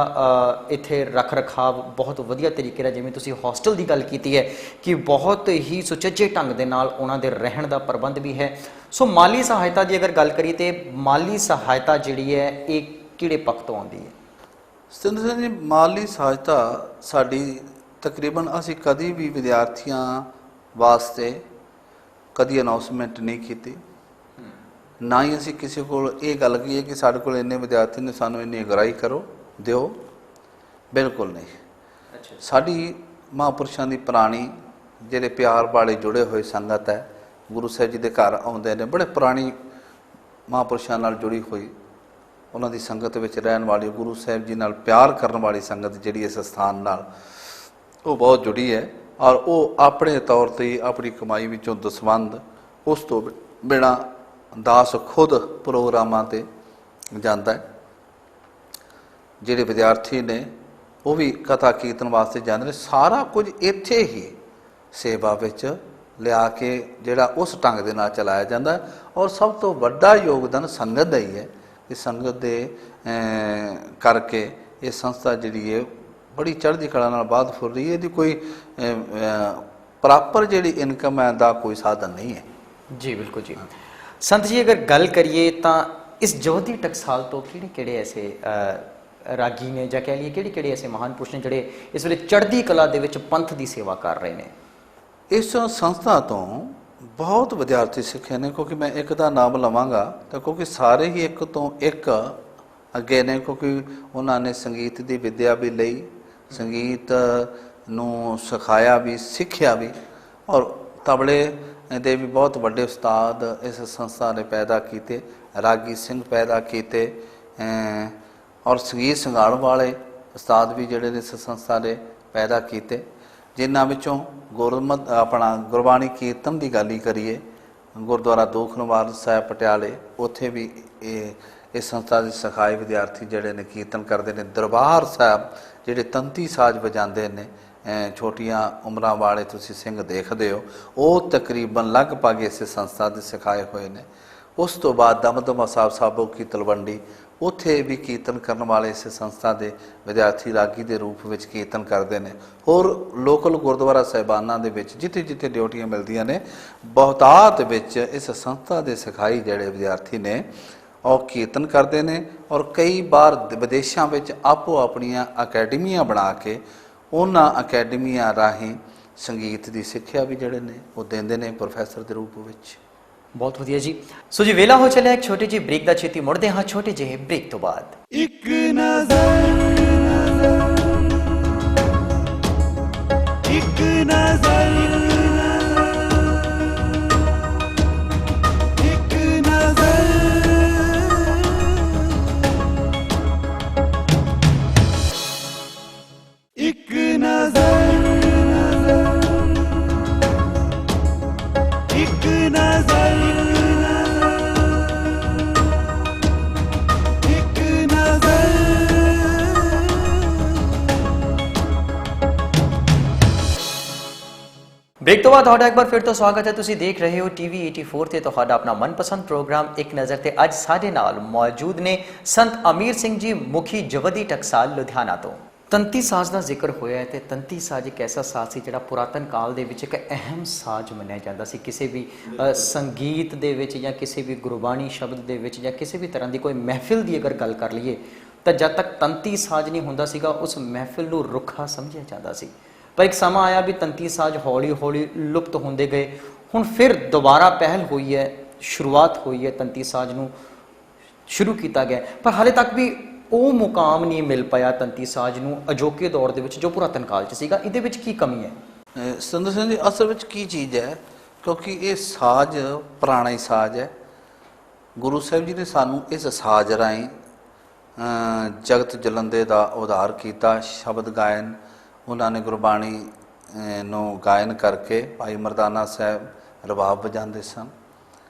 ਇੱਥੇ ਰੱਖ ਰਖਾਵ ਬਹੁਤ ਵਧੀਆ ਤਰੀਕੇ ਨਾਲ, ਜਿਵੇਂ ਤੁਸੀਂ ਹੌਸਟਲ ਦੀ ਗੱਲ ਕੀਤੀ ਹੈ ਕਿ ਬਹੁਤ ਹੀ ਸੁਚੱਜੇ ਢੰਗ ਦੇ ਨਾਲ ਉਹਨਾਂ ਦੇ ਰਹਿਣ ਦਾ ਪ੍ਰਬੰਧ ਵੀ ਹੈ। ਸੋ ਮਾਲੀ ਸਹਾਇਤਾ ਦੀ ਅਗਰ ਗੱਲ ਕਰੀਏ ਤਾਂ ਮਾਲੀ ਸਹਾਇਤਾ ਜਿਹੜੀ ਹੈ ਇਹ ਕਿਹੜੇ ਪੱਖ ਤੋਂ ਆਉਂਦੀ ਹੈ? ਸਤਿੰਦਰ ਸਿੰਘ ਜੀ, ਮਾਲੀ ਸਹਾਇਤਾ ਸਾਡੀ ਤਕਰੀਬਨ ਅਸੀਂ ਕਦੀ ਵੀ ਵਿਦਿਆਰਥੀਆਂ ਵਾਸਤੇ ਕਦੀ ਅਨਾਉਂਸਮੈਂਟ ਨਹੀਂ ਕੀਤੀ, ਨਾ ਹੀ ਅਸੀਂ ਕਿਸੇ ਕੋਲ ਇਹ ਗੱਲ ਕਹੀਏ ਕਿ ਸਾਡੇ ਕੋਲ ਇੰਨੇ ਵਿਦਿਆਰਥੀ ਨੇ, ਸਾਨੂੰ ਇੰਨੀ ਅਗਰਾਈ ਕਰੋ ਦਿਓ। ਬਿਲਕੁਲ ਨਹੀਂ। ਸਾਡੀ ਮਹਾਂਪੁਰਸ਼ਾਂ ਦੀ ਪੁਰਾਣੀ ਜਿਹੜੇ ਪਿਆਰ ਵਾਲੇ ਜੁੜੇ ਹੋਏ ਸੰਗਤ ਹੈ, ਗੁਰੂ ਸਾਹਿਬ ਜੀ ਦੇ ਘਰ ਆਉਂਦੇ ਨੇ, ਬੜੇ ਪੁਰਾਣੀ ਮਹਾਂਪੁਰਸ਼ਾਂ ਨਾਲ ਜੁੜੀ ਹੋਈ, ਉਹਨਾਂ ਦੀ ਸੰਗਤ ਵਿੱਚ ਰਹਿਣ ਵਾਲੀ, ਗੁਰੂ ਸਾਹਿਬ ਜੀ ਨਾਲ ਪਿਆਰ ਕਰਨ ਵਾਲੀ ਸੰਗਤ ਜਿਹੜੀ ਇਸ ਸਥਾਨ ਨਾਲ ਉਹ ਬਹੁਤ ਜੁੜੀ ਹੈ। ਔਰ ਉਹ ਆਪਣੇ ਤੌਰ 'ਤੇ ਆਪਣੀ ਕਮਾਈ ਵਿੱਚੋਂ ਦਸਵੰਧ, ਉਸ ਤੋਂ ਬਿਨਾਂ ਦਾਸ ਖੁਦ ਪ੍ਰੋਗਰਾਮਾਂ 'ਤੇ ਜਾਂਦਾ ਹੈ। ਜਿਹੜੇ ਵਿਦਿਆਰਥੀ ਨੇ ਉਹ ਵੀ ਕਥਾ ਕੀਰਤਨ ਵਾਸਤੇ ਜਾਂਦੇ ਨੇ। ਸਾਰਾ ਕੁਝ ਇੱਥੇ ਹੀ ਸੇਵਾ ਵਿੱਚ ਲਿਆ ਕੇ ਜਿਹੜਾ ਉਸ ਢੰਗ ਦੇ ਨਾਲ ਚਲਾਇਆ ਜਾਂਦਾ ਹੈ। ਔਰ ਸਭ ਤੋਂ ਵੱਡਾ ਯੋਗਦਾਨ ਸੰਗਤ ਦਾ ਹੀ ਹੈ ਕਿ ਸੰਗਤ ਦੇ ਕਰਕੇ ਇਹ ਸੰਸਥਾ ਜਿਹੜੀ ਹੈ ਬੜੀ ਚੜ੍ਹਦੀ ਕਲਾ ਨਾਲ ਬਾਅਦ ਫੁਰ ਰਹੀ ਹੈ। ਇਹਦੀ ਕੋਈ ਪ੍ਰੋਪਰ ਜਿਹੜੀ ਇਨਕਮ ਹੈ ਦਾ ਕੋਈ ਸਾਧਨ ਨਹੀਂ ਹੈ। ਜੀ ਬਿਲਕੁਲ ਜੀ। ਸੰਤ ਜੀ, ਅਗਰ ਗੱਲ ਕਰੀਏ ਤਾਂ ਇਸ ਜੋਤੀ ਟਕਸਾਲ ਤੋਂ ਕਿਹੜੇ ਐਸੇ ਰਾਗੀ ਨੇ ਜਾਂ ਕਹਿ ਲਈਏ ਕਿਹੜੇ ਐਸੇ ਮਹਾਨ ਪੁਰਸ਼ ਨੇ ਜਿਹੜੇ ਇਸ ਵੇਲੇ ਚੜ੍ਹਦੀ ਕਲਾ ਦੇ ਵਿੱਚ ਪੰਥ ਦੀ ਸੇਵਾ ਕਰ ਰਹੇ ਨੇ? ਇਸ ਸੰਸਥਾ ਤੋਂ ਬਹੁਤ ਵਿਦਿਆਰਥੀ ਸਿੱਖੇ ਨੇ, ਕਿਉਂਕਿ ਮੈਂ ਇੱਕ ਦਾ ਨਾਮ ਲਵਾਂਗਾ ਤਾਂ ਕਿਉਂਕਿ ਸਾਰੇ ਹੀ ਇੱਕ ਤੋਂ ਇੱਕ ਅੱਗੇ ਨੇ, ਕਿਉਂਕਿ ਉਹਨਾਂ ਨੇ ਸੰਗੀਤ ਦੀ ਵਿੱਦਿਆ ਵੀ ਲਈ, ਸੰਗੀਤ ਨੂੰ ਸਿਖਾਇਆ ਵੀ, ਸਿੱਖਿਆ ਵੀ, ਔਰ ਤਬਲੇ ਦੇ ਵੀ ਬਹੁਤ ਵੱਡੇ ਉਸਤਾਦ ਇਸ ਸੰਸਥਾ ਨੇ ਪੈਦਾ ਕੀਤੇ, ਰਾਗੀ ਸਿੰਘ ਪੈਦਾ ਕੀਤੇ, ਔਰ ਸੰਗੀਤ ਸੰਘਾੜਨ ਵਾਲੇ ਉਸਤਾਦ ਵੀ ਜਿਹੜੇ ਨੇ ਇਸ ਸੰਸਥਾ ਨੇ ਪੈਦਾ ਕੀਤੇ, ਜਿਨ੍ਹਾਂ ਵਿੱਚੋਂ ਗੁਰਬਾਣੀ ਕੀਰਤਨ ਦੀ ਗੱਲ ਹੀ ਕਰੀਏ, ਗੁਰਦੁਆਰਾ ਦੂਖਨਿਵਾਰਨ ਸਾਹਿਬ ਪਟਿਆਲੇ, ਉੱਥੇ ਵੀ ਇਸ ਸੰਸਥਾ ਦੇ ਸਿਖਾਏ ਵਿਦਿਆਰਥੀ ਜਿਹੜੇ ਨੇ ਕੀਰਤਨ ਕਰਦੇ ਨੇ। ਦਰਬਾਰ ਸਾਹਿਬ ਜਿਹੜੇ ਤੰਤੀ ਸਾਜ਼ ਵਜਾਉਂਦੇ ਨੇ, ਛੋਟੀਆਂ ਉਮਰਾਂ ਵਾਲੇ ਤੁਸੀਂ ਸਿੰਘ ਦੇਖਦੇ ਹੋ, ਉਹ ਤਕਰੀਬਨ ਲਗਭਗ ਇਸੇ ਸੰਸਥਾ ਦੇ ਸਿਖਾਏ ਹੋਏ ਨੇ। ਉਸ ਤੋਂ ਬਾਅਦ ਦਮਦਮਾ ਸਾਹਿਬ ਸਾਬੋ ਕੀ ਤਲਵੰਡੀ, ਉੱਥੇ ਵੀ ਕੀਰਤਨ ਕਰਨ ਵਾਲੇ ਇਸ ਸੰਸਥਾ ਦੇ ਵਿਦਿਆਰਥੀ ਰਾਗੀ ਦੇ ਰੂਪ ਵਿੱਚ ਕੀਰਤਨ ਕਰਦੇ ਨੇ। ਹੋਰ ਲੋਕਲ ਗੁਰਦੁਆਰਾ ਸਾਹਿਬਾਨਾਂ ਦੇ ਵਿੱਚ ਜਿੱਥੇ ਜਿੱਥੇ ਡਿਊਟੀਆਂ ਮਿਲਦੀਆਂ ਨੇ, ਬਹੁਤਾਤ ਵਿੱਚ ਇਸ ਸੰਸਥਾ ਦੇ ਸਿਖਾਈ ਜਿਹੜੇ ਵਿਦਿਆਰਥੀ ਨੇ ਉਹ ਕੀਰਤਨ ਕਰਦੇ ਨੇ। ਔਰ ਕਈ ਵਾਰ ਵਿਦੇਸ਼ਾਂ ਵਿੱਚ ਆਪੋ ਆਪਣੀਆਂ ਅਕੈਡਮੀਆਂ ਬਣਾ ਕੇ ਉਹਨਾਂ ਅਕੈਡਮੀਆਂ ਰਾਹੀਂ ਸੰਗੀਤ ਦੀ ਸਿੱਖਿਆ ਵੀ ਜਿਹੜੇ ਨੇ ਉਹ ਦਿੰਦੇ ਨੇ ਪ੍ਰੋਫੈਸਰ ਦੇ ਰੂਪ ਵਿੱਚ। ਬਹੁਤ ਵਧੀਆ ਜੀ। ਸੋ ਜੀ ਵੇਲਾ ਹੋ ਚੱਲਿਆ ਇੱਕ ਛੋਟੀ ਜਿਹੀ ਬ੍ਰੇਕ ਦਾ, ਛੇਤੀ ਮੁੜਦੇ ਹਾਂ ਛੋਟੇ ਜਿਹੇ ਬ੍ਰੇਕ ਤੋਂ ਬਾਅਦ। ਇੱਕ ਨਜ਼ਰ ਇੱਕ ਨਜ਼ਰ ਇੱਕ ਨਜ਼ਰ ਇੱਕ ਨਜ਼ਰ ਇੱਕ ਨਜ਼ਰ ਇੱਕ ਨਜ਼ਰ। ਬ੍ਰੇਕ ਤੋਂ ਬਾਅਦ ਤੁਹਾਡਾ ਇੱਕ ਵਾਰ ਫਿਰ ਤੋਂ ਸਵਾਗਤ ਹੈ। ਤੁਸੀਂ ਦੇਖ ਰਹੇ ਹੋ ਟੀਵੀ 84 ਤੇ ਤੁਹਾਡਾ ਆਪਣਾ ਮਨਪਸੰਦ ਪ੍ਰੋਗਰਾਮ ਇੱਕ ਨਜ਼ਰ ਤੇ ਅੱਜ ਸਾਡੇ ਨਾਲ ਮੌਜੂਦ ਨੇ ਸੰਤ ਅਮੀਰ ਸਿੰਘ ਜੀ, ਮੁਖੀ ਜਵੱਦੀ ਟਕਸਾਲ ਲੁਧਿਆਣਾ ਤੋਂ। ਤੰਤੀ ਸਾਜ਼ ਦਾ ਜ਼ਿਕਰ ਹੋਇਆ ਹੈ ਤੇ ਤੰਤੀ ਸਾਜ਼ ਇੱਕ ਐਸਾ ਸਾਜ਼ ਸੀ ਜਿਹੜਾ ਪੁਰਾਤਨ ਕਾਲ ਦੇ ਵਿੱਚ ਇੱਕ ਅਹਿਮ ਸਾਜ਼ ਮੰਨਿਆ ਜਾਂਦਾ ਸੀ। ਕਿਸੇ ਵੀ ਸੰਗੀਤ ਦੇ ਵਿੱਚ ਜਾਂ ਕਿਸੇ ਵੀ ਗੁਰਬਾਣੀ ਸ਼ਬਦ ਦੇ ਵਿੱਚ ਜਾਂ ਕਿਸੇ ਵੀ ਤਰ੍ਹਾਂ ਦੀ ਕੋਈ ਮਹਿਫਿਲ ਦੀ ਅਗਰ ਗੱਲ ਕਰ ਲਈਏ ਤਾਂ ਜਦ ਤੱਕ ਤੰਤੀ ਸਾਜ਼ ਨਹੀਂ ਹੁੰਦਾ ਸੀਗਾ ਉਸ ਮਹਿਫਿਲ ਨੂੰ ਰੁੱਖਾ ਸਮਝਿਆ ਜਾਂਦਾ ਸੀ। ਪਰ ਇੱਕ ਸਮਾਂ ਆਇਆ ਵੀ ਤੰਤੀ ਸਾਜ਼ ਹੌਲੀ ਹੌਲੀ ਲੁਪਤ ਹੁੰਦੇ ਗਏ। ਹੁਣ ਫਿਰ ਦੁਬਾਰਾ ਪਹਿਲ ਹੋਈ ਹੈ, ਸ਼ੁਰੂਆਤ ਹੋਈ ਹੈ, ਤੰਤੀ ਸਾਜ਼ ਨੂੰ ਸ਼ੁਰੂ ਕੀਤਾ ਗਿਆ, ਪਰ ਹਾਲੇ ਤੱਕ ਵੀ ਉਹ ਮੁਕਾਮ ਨਹੀਂ ਮਿਲ ਪਾਇਆ ਤੰਤੀ ਸਾਜ਼ ਨੂੰ ਅਜੋਕੇ ਦੌਰ ਦੇ ਵਿੱਚ ਜੋ ਪੁਰਾਤਨ ਕਾਲ 'ਚ ਸੀਗਾ। ਇਹਦੇ ਵਿੱਚ ਕੀ ਕਮੀ ਹੈ? ਸਤਿੰਦਰ ਸਿੰਘ ਜੀ, ਅਸਲ ਵਿੱਚ ਕੀ ਚੀਜ਼ ਹੈ, ਕਿਉਂਕਿ ਇਹ ਸਾਜ਼ ਪੁਰਾਣਾ ਹੀ ਸਾਜ਼ ਹੈ। ਗੁਰੂ ਸਾਹਿਬ ਜੀ ਨੇ ਸਾਨੂੰ ਇਸ ਸਾਜ਼ ਰਾਹੀਂ ਜਗਤ ਜਲੰਦੇ ਦਾ ਉਧਾਰ ਕੀਤਾ। ਸ਼ਬਦ ਗਾਇਨ ਉਹਨਾਂ ਨੇ ਗੁਰਬਾਣੀ ਨੂੰ ਗਾਇਨ ਕਰਕੇ ਭਾਈ ਮਰਦਾਨਾ ਸਾਹਿਬ ਰਬਾਬ ਵਜਾਉਂਦੇ ਸਨ।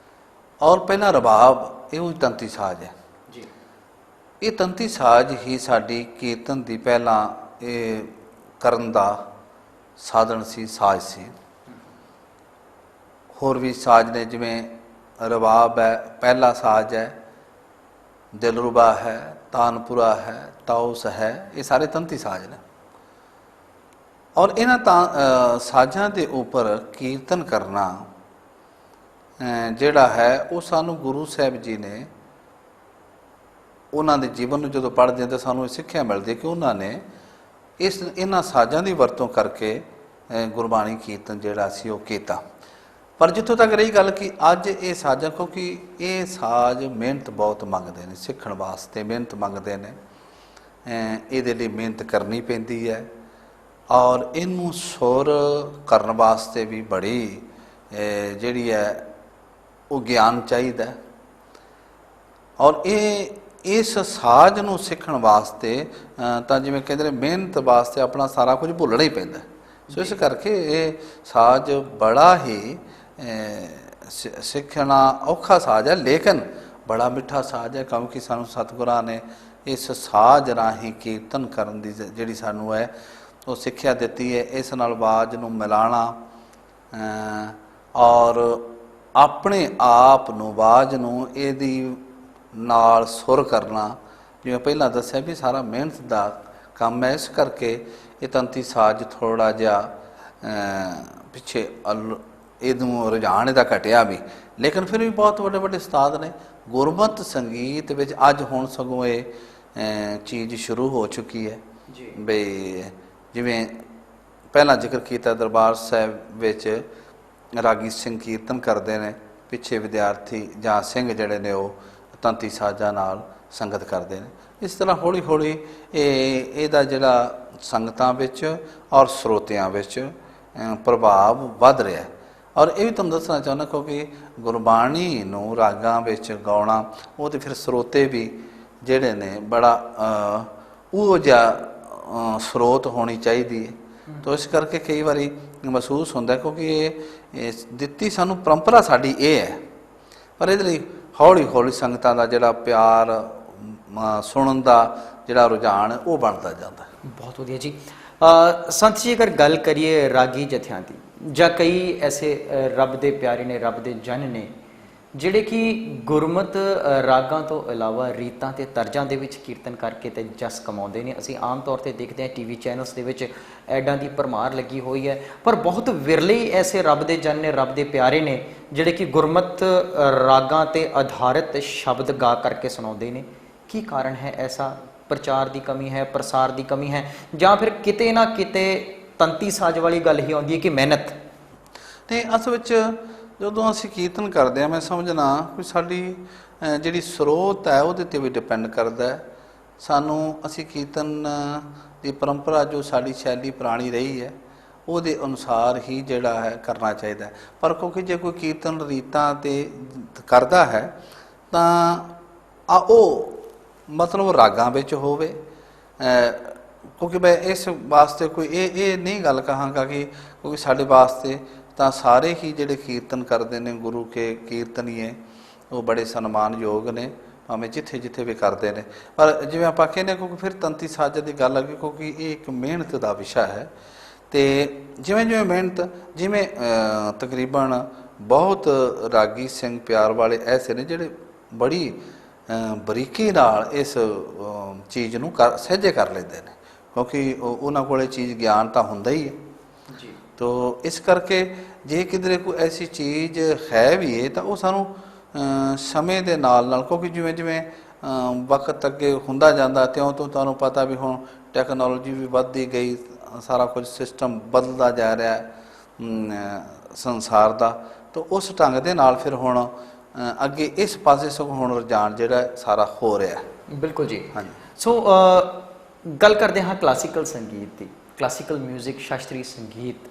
ਔਰ ਪਹਿਲਾਂ ਰਬਾਬ ਇਹੋ ਹੀ ਤੰਤੀ ਸਾਜ਼ ਹੈ ਜੀ। ਇਹ ਤੰਤੀ ਸਾਜ਼ ਹੀ ਸਾਡੀ ਕੀਰਤਨ ਦੀ ਪਹਿਲਾਂ ਇਹ ਕਰਨ ਦਾ ਸਾਧਨ ਸੀ, ਸਾਜ਼ ਸੀ। ਹੋਰ ਵੀ ਸਾਜ਼ ਨੇ, ਜਿਵੇਂ ਰਬਾਬ ਹੈ, ਪਹਿਲਾ ਸਾਜ਼ ਹੈ, ਦਿਲਰੂਬਾ ਹੈ, ਤਾਨਪੁਰਾ ਹੈ, ਤਾਉਸ ਹੈ, ਇਹ ਸਾਰੇ ਤੰਤੀ ਸਾਜ਼ ਨੇ। ਔਰ ਇਹਨਾਂ ਸਾਜ਼ਾਂ ਦੇ ਉੱਪਰ ਕੀਰਤਨ ਕਰਨਾ ਜਿਹੜਾ ਹੈ ਉਹ ਸਾਨੂੰ ਗੁਰੂ ਸਾਹਿਬ ਜੀ ਨੇ ਉਹਨਾਂ ਦੇ ਜੀਵਨ ਨੂੰ ਜਦੋਂ ਪੜ੍ਹਦੇ ਹਾਂ ਤਾਂ ਸਾਨੂੰ ਇਹ ਸਿੱਖਿਆ ਮਿਲਦੀ ਹੈ ਕਿ ਉਹਨਾਂ ਨੇ ਇਹਨਾਂ ਸਾਜ਼ਾਂ ਦੀ ਵਰਤੋਂ ਕਰਕੇ ਗੁਰਬਾਣੀ ਕੀਰਤਨ ਜਿਹੜਾ ਸੀ ਉਹ ਕੀਤਾ। ਪਰ ਜਿੱਥੋਂ ਤੱਕ ਰਹੀ ਗੱਲ ਕਿ ਅੱਜ ਇਹ ਸਾਜ਼ਾਂ, ਕਿਉਂਕਿ ਇਹ ਸਾਜ਼ ਮਿਹਨਤ ਬਹੁਤ ਮੰਗਦੇ ਨੇ, ਸਿੱਖਣ ਵਾਸਤੇ ਮਿਹਨਤ ਮੰਗਦੇ ਨੇ, ਇਹਦੇ ਲਈ ਮਿਹਨਤ ਕਰਨੀ ਪੈਂਦੀ ਹੈ। ਔਰ ਇਹਨੂੰ ਸੁਰ ਕਰਨ ਵਾਸਤੇ ਵੀ ਬੜੀ ਜਿਹੜੀ ਹੈ ਉਹ ਗਿਆਨ ਚਾਹੀਦਾ। ਔਰ ਇਸ ਸਾਜ਼ ਨੂੰ ਸਿੱਖਣ ਵਾਸਤੇ ਤਾਂ ਜਿਵੇਂ ਕਹਿੰਦੇ ਨੇ ਮਿਹਨਤ ਵਾਸਤੇ ਆਪਣਾ ਸਾਰਾ ਕੁਝ ਭੁੱਲਣਾ ਹੀ ਪੈਂਦਾ। ਸੋ ਇਸ ਕਰਕੇ ਇਹ ਸਾਜ਼ ਬੜਾ ਹੀ ਸਿੱਖਣਾ ਔਖਾ ਸਾਜ਼ ਹੈ, ਲੇਕਿਨ ਬੜਾ ਮਿੱਠਾ ਸਾਜ਼ ਹੈ। ਕਿਉਂਕਿ ਸਾਨੂੰ ਸਤਿਗੁਰਾਂ ਨੇ ਇਸ ਸਾਜ਼ ਰਾਹੀਂ ਕੀਰਤਨ ਕਰਨ ਦੀ ਜਿਹੜੀ ਸਾਨੂੰ ਹੈ ਉਹ ਸਿੱਖਿਆ ਦਿੱਤੀ ਹੈ। ਇਸ ਨਾਲ ਆਵਾਜ਼ ਨੂੰ ਮਿਲਾਣਾ ਔਰ ਆਪਣੇ ਆਪ ਨੂੰ, ਆਵਾਜ਼ ਨੂੰ ਇਹਦੀ ਨਾਲ ਸੁਰ ਕਰਨਾ, ਜਿਵੇਂ ਪਹਿਲਾਂ ਦੱਸਿਆ ਵੀ ਸਾਰਾ ਮਿਹਨਤ ਦਾ ਕੰਮ ਹੈ। ਇਸ ਕਰਕੇ ਇਹ ਤੰਤੀ ਸਾਜ਼ ਥੋੜ੍ਹਾ ਜਿਹਾ ਪਿੱਛੇ ਇਹਨੂੰ ਰੁਝਾਨ ਇਹਦਾ ਘਟਿਆ ਵੀ, ਲੇਕਿਨ ਫਿਰ ਵੀ ਬਹੁਤ ਵੱਡੇ ਵੱਡੇ ਉਸਤਾਦ ਨੇ ਗੁਰਮਤ ਸੰਗੀਤ ਵਿੱਚ। ਅੱਜ ਹੁਣ ਸਗੋਂ ਇਹ ਚੀਜ਼ ਸ਼ੁਰੂ ਹੋ ਚੁੱਕੀ ਹੈ ਬਈ ਜਿਵੇਂ ਪਹਿਲਾਂ ਜ਼ਿਕਰ ਕੀਤਾ ਦਰਬਾਰ ਸਾਹਿਬ ਵਿੱਚ ਰਾਗੀ ਸਿੰਘ ਕੀਰਤਨ ਕਰਦੇ ਨੇ, ਪਿੱਛੇ ਵਿਦਿਆਰਥੀ ਜਾਂ ਸਿੰਘ ਜਿਹੜੇ ਨੇ ਉਹ ਤੰਤੀ ਸਾਜ਼ਾਂ ਨਾਲ ਸੰਗਤ ਕਰਦੇ ਨੇ। ਇਸ ਤਰ੍ਹਾਂ ਹੌਲੀ ਹੌਲੀ ਇਹਦਾ ਜਿਹੜਾ ਸੰਗਤਾਂ ਵਿੱਚ ਔਰ ਸਰੋਤਿਆਂ ਵਿੱਚ ਪ੍ਰਭਾਵ ਵੱਧ ਰਿਹਾ। ਔਰ ਇਹ ਵੀ ਤੁਹਾਨੂੰ ਦੱਸਣਾ ਚਾਹੁੰਦਾ ਕਿਉਂਕਿ ਗੁਰਬਾਣੀ ਨੂੰ ਰਾਗਾਂ ਵਿੱਚ ਗਾਉਣਾ ਉਹ ਤਾਂ ਫਿਰ ਸਰੋਤੇ ਵੀ ਜਿਹੜੇ ਨੇ ਬੜਾ ਉਹ ਜਿਹਾ ਸਰੋਤ ਹੋਣੀ ਚਾਹੀਦੀ ਹੈ। ਤਾਂ ਇਸ ਕਰਕੇ ਕਈ ਵਾਰੀ ਮਹਿਸੂਸ ਹੁੰਦਾ ਕਿਉਂਕਿ ਇਹ ਦਿੱਤੀ ਸਾਨੂੰ ਪਰੰਪਰਾ ਸਾਡੀ ਇਹ ਹੈ, ਪਰ ਇਹਦੇ ਲਈ ਹੌਲੀ ਹੌਲੀ ਸੰਗਤਾਂ ਦਾ ਜਿਹੜਾ ਪਿਆਰ ਸੁਣਨ ਦਾ ਜਿਹੜਾ ਰੁਝਾਨ ਉਹ ਬਣਦਾ ਜਾਂਦਾ। ਬਹੁਤ ਵਧੀਆ ਜੀ। ਸੰਤ ਜੀ ਅਗਰ ਗੱਲ ਕਰੀਏ ਰਾਗੀ ਜਥਿਆਂ ਦੀ, ਜਾਂ ਕਈ ਐਸੇ ਰੱਬ ਦੇ ਪਿਆਰੇ ਨੇ, ਰੱਬ ਦੇ ਜਨ ਨੇ ਜਿਹੜੇ ਕਿ ਗੁਰਮਤ ਰਾਗਾਂ ਤੋਂ ਇਲਾਵਾ ਰੀਤਾਂ ਤੇ ਤਰਜ਼ਾਂ ਦੇ ਵਿੱਚ ਕੀਰਤਨ ਕਰਕੇ ਤੇ ਜਸ ਕਮਾਉਂਦੇ ਨੇ। ਅਸੀਂ ਆਮ ਤੌਰ ਤੇ ਦੇਖਦੇ ਹਾਂ ਟੀਵੀ ਚੈਨਲਸ ਦੇ ਵਿੱਚ ਐਡਾਂ ਦੀ ਭਰਮਾਰ ਲੱਗੀ ਹੋਈ ਹੈ, ਪਰ ਬਹੁਤ ਵਿਰਲੇ ਹੀ ਐਸੇ ਰੱਬ ਦੇ ਜਨ ਨੇ, ਰੱਬ ਦੇ ਪਿਆਰੇ ਨੇ ਜਿਹੜੇ ਕਿ ਗੁਰਮਤ ਰਾਗਾਂ ਤੇ ਆਧਾਰਿਤ ਸ਼ਬਦ ਗਾ ਕਰਕੇ ਸੁਣਾਉਂਦੇ ਨੇ। ਕੀ ਕਾਰਨ ਹੈ ਐਸਾ? ਪ੍ਰਚਾਰ ਦੀ ਕਮੀ ਹੈ, ਪ੍ਰਸਾਰ ਦੀ ਕਮੀ ਹੈ, ਜਾਂ ਫਿਰ ਕਿਤੇ ਨਾ ਕਿਤੇ ਤੰਤੀ ਸਾਜ ਵਾਲੀ ਗੱਲ ਹੀ ਆਉਂਦੀ ਹੈ ਕਿ ਮਿਹਨਤ? ਤੇ ਅਸਲ ਵਿੱਚ ਜਦੋਂ ਅਸੀਂ ਕੀਰਤਨ ਕਰਦੇ ਹਾਂ, ਮੈਂ ਸਮਝਣਾ ਕਿ ਸਾਡੀ ਜਿਹੜੀ ਸਰੋਤ ਹੈ ਉਹਦੇ 'ਤੇ ਵੀ ਡਿਪੈਂਡ ਕਰਦਾ ਹੈ। ਸਾਨੂੰ ਅਸੀਂ ਕੀਰਤਨ ਦੀ ਪਰੰਪਰਾ ਜੋ ਸਾਡੀ ਸ਼ੈਲੀ ਪੁਰਾਣੀ ਰਹੀ ਹੈ ਉਹਦੇ ਅਨੁਸਾਰ ਹੀ ਜਿਹੜਾ ਹੈ ਕਰਨਾ ਚਾਹੀਦਾ ਹੈ। ਪਰ ਕਿਉਂਕਿ ਜੇ ਕੋਈ ਕੀਰਤਨ ਰੀਤਾਂ 'ਤੇ ਕਰਦਾ ਹੈ ਤਾਂ ਉਹ ਮਤਲਬ ਰਾਗਾਂ ਵਿੱਚ ਹੋਵੇ, ਕਿਉਂਕਿ ਮੈਂ ਇਸ ਵਾਸਤੇ ਕੋਈ ਇਹ ਨਹੀਂ ਗੱਲ ਕਹਾਂਗਾ ਕਿ ਕਿਉਂਕਿ ਸਾਡੇ ਵਾਸਤੇ ਤਾਂ ਸਾਰੇ ਹੀ ਜਿਹੜੇ ਕੀਰਤਨ ਕਰਦੇ ਨੇ ਗੁਰੂ ਕੇ ਕੀਰਤਨੀਏ ਉਹ ਬੜੇ ਸਨਮਾਨਯੋਗ ਨੇ, ਭਾਵੇਂ ਜਿੱਥੇ ਜਿੱਥੇ ਵੀ ਕਰਦੇ ਨੇ। ਪਰ ਜਿਵੇਂ ਆਪਾਂ ਕਹਿੰਦੇ ਕਿਉਂਕਿ ਫਿਰ ਤੰਤੀ ਸਾਜ ਦੀ ਗੱਲ ਆ ਗਈ, ਕਿਉਂਕਿ ਇਹ ਇੱਕ ਮਿਹਨਤ ਦਾ ਵਿਸ਼ਾ ਹੈ। ਤੇ ਜਿਵੇਂ ਜਿਵੇਂ ਮਿਹਨਤ, ਜਿਵੇਂ ਤਕਰੀਬਨ ਬਹੁਤ ਰਾਗੀ ਸਿੰਘ ਪਿਆਰ ਵਾਲੇ ਐਸੇ ਨੇ ਜਿਹੜੇ ਬੜੀ ਬਰੀਕੀ ਨਾਲ ਇਸ ਚੀਜ਼ ਨੂੰ ਸਹਿਜੇ ਕਰ ਲੈਂਦੇ ਨੇ, ਕਿਉਂਕਿ ਉਹਨਾਂ ਕੋਲ ਚੀਜ਼ ਗਿਆਨ ਤਾਂ ਹੁੰਦਾ ਹੀ ਹੈ ਜੀ। ਤੋ ਇਸ ਕਰਕੇ ਜੇ ਕਿਧਰੇ ਕੋਈ ਐਸੀ ਚੀਜ਼ ਹੈ ਵੀ ਹੈ ਤਾਂ ਉਹ ਸਾਨੂੰ ਸਮੇਂ ਦੇ ਨਾਲ ਨਾਲ, ਕਿਉਂਕਿ ਜਿਵੇਂ ਜਿਵੇਂ ਵਕਤ ਅੱਗੇ ਹੁੰਦਾ ਜਾਂਦਾ ਤਿਉਂ ਤੋਂ ਤੁਹਾਨੂੰ ਪਤਾ ਵੀ ਹੁਣ ਟੈਕਨੋਲੋਜੀ ਵੀ ਵੱਧਦੀ ਗਈ, ਸਾਰਾ ਕੁਝ ਸਿਸਟਮ ਬਦਲਦਾ ਜਾ ਰਿਹਾ ਸੰਸਾਰ ਦਾ। ਤਾਂ ਉਸ ਢੰਗ ਦੇ ਨਾਲ ਫਿਰ ਹੁਣ ਅੱਗੇ ਇਸ ਪਾਸੇ ਸਗੋਂ ਹੁਣ ਰੁਝਾਨ ਜਿਹੜਾ ਸਾਰਾ ਹੋ ਰਿਹਾ। ਬਿਲਕੁਲ ਜੀ। ਹਾਂਜੀ। ਸੋ ਗੱਲ ਕਰਦੇ ਹਾਂ ਕਲਾਸੀਕਲ ਸੰਗੀਤ ਦੀ, ਕਲਾਸੀਕਲ ਮਿਊਜ਼ਿਕ, ਸ਼ਾਸਤਰੀ ਸੰਗੀਤ।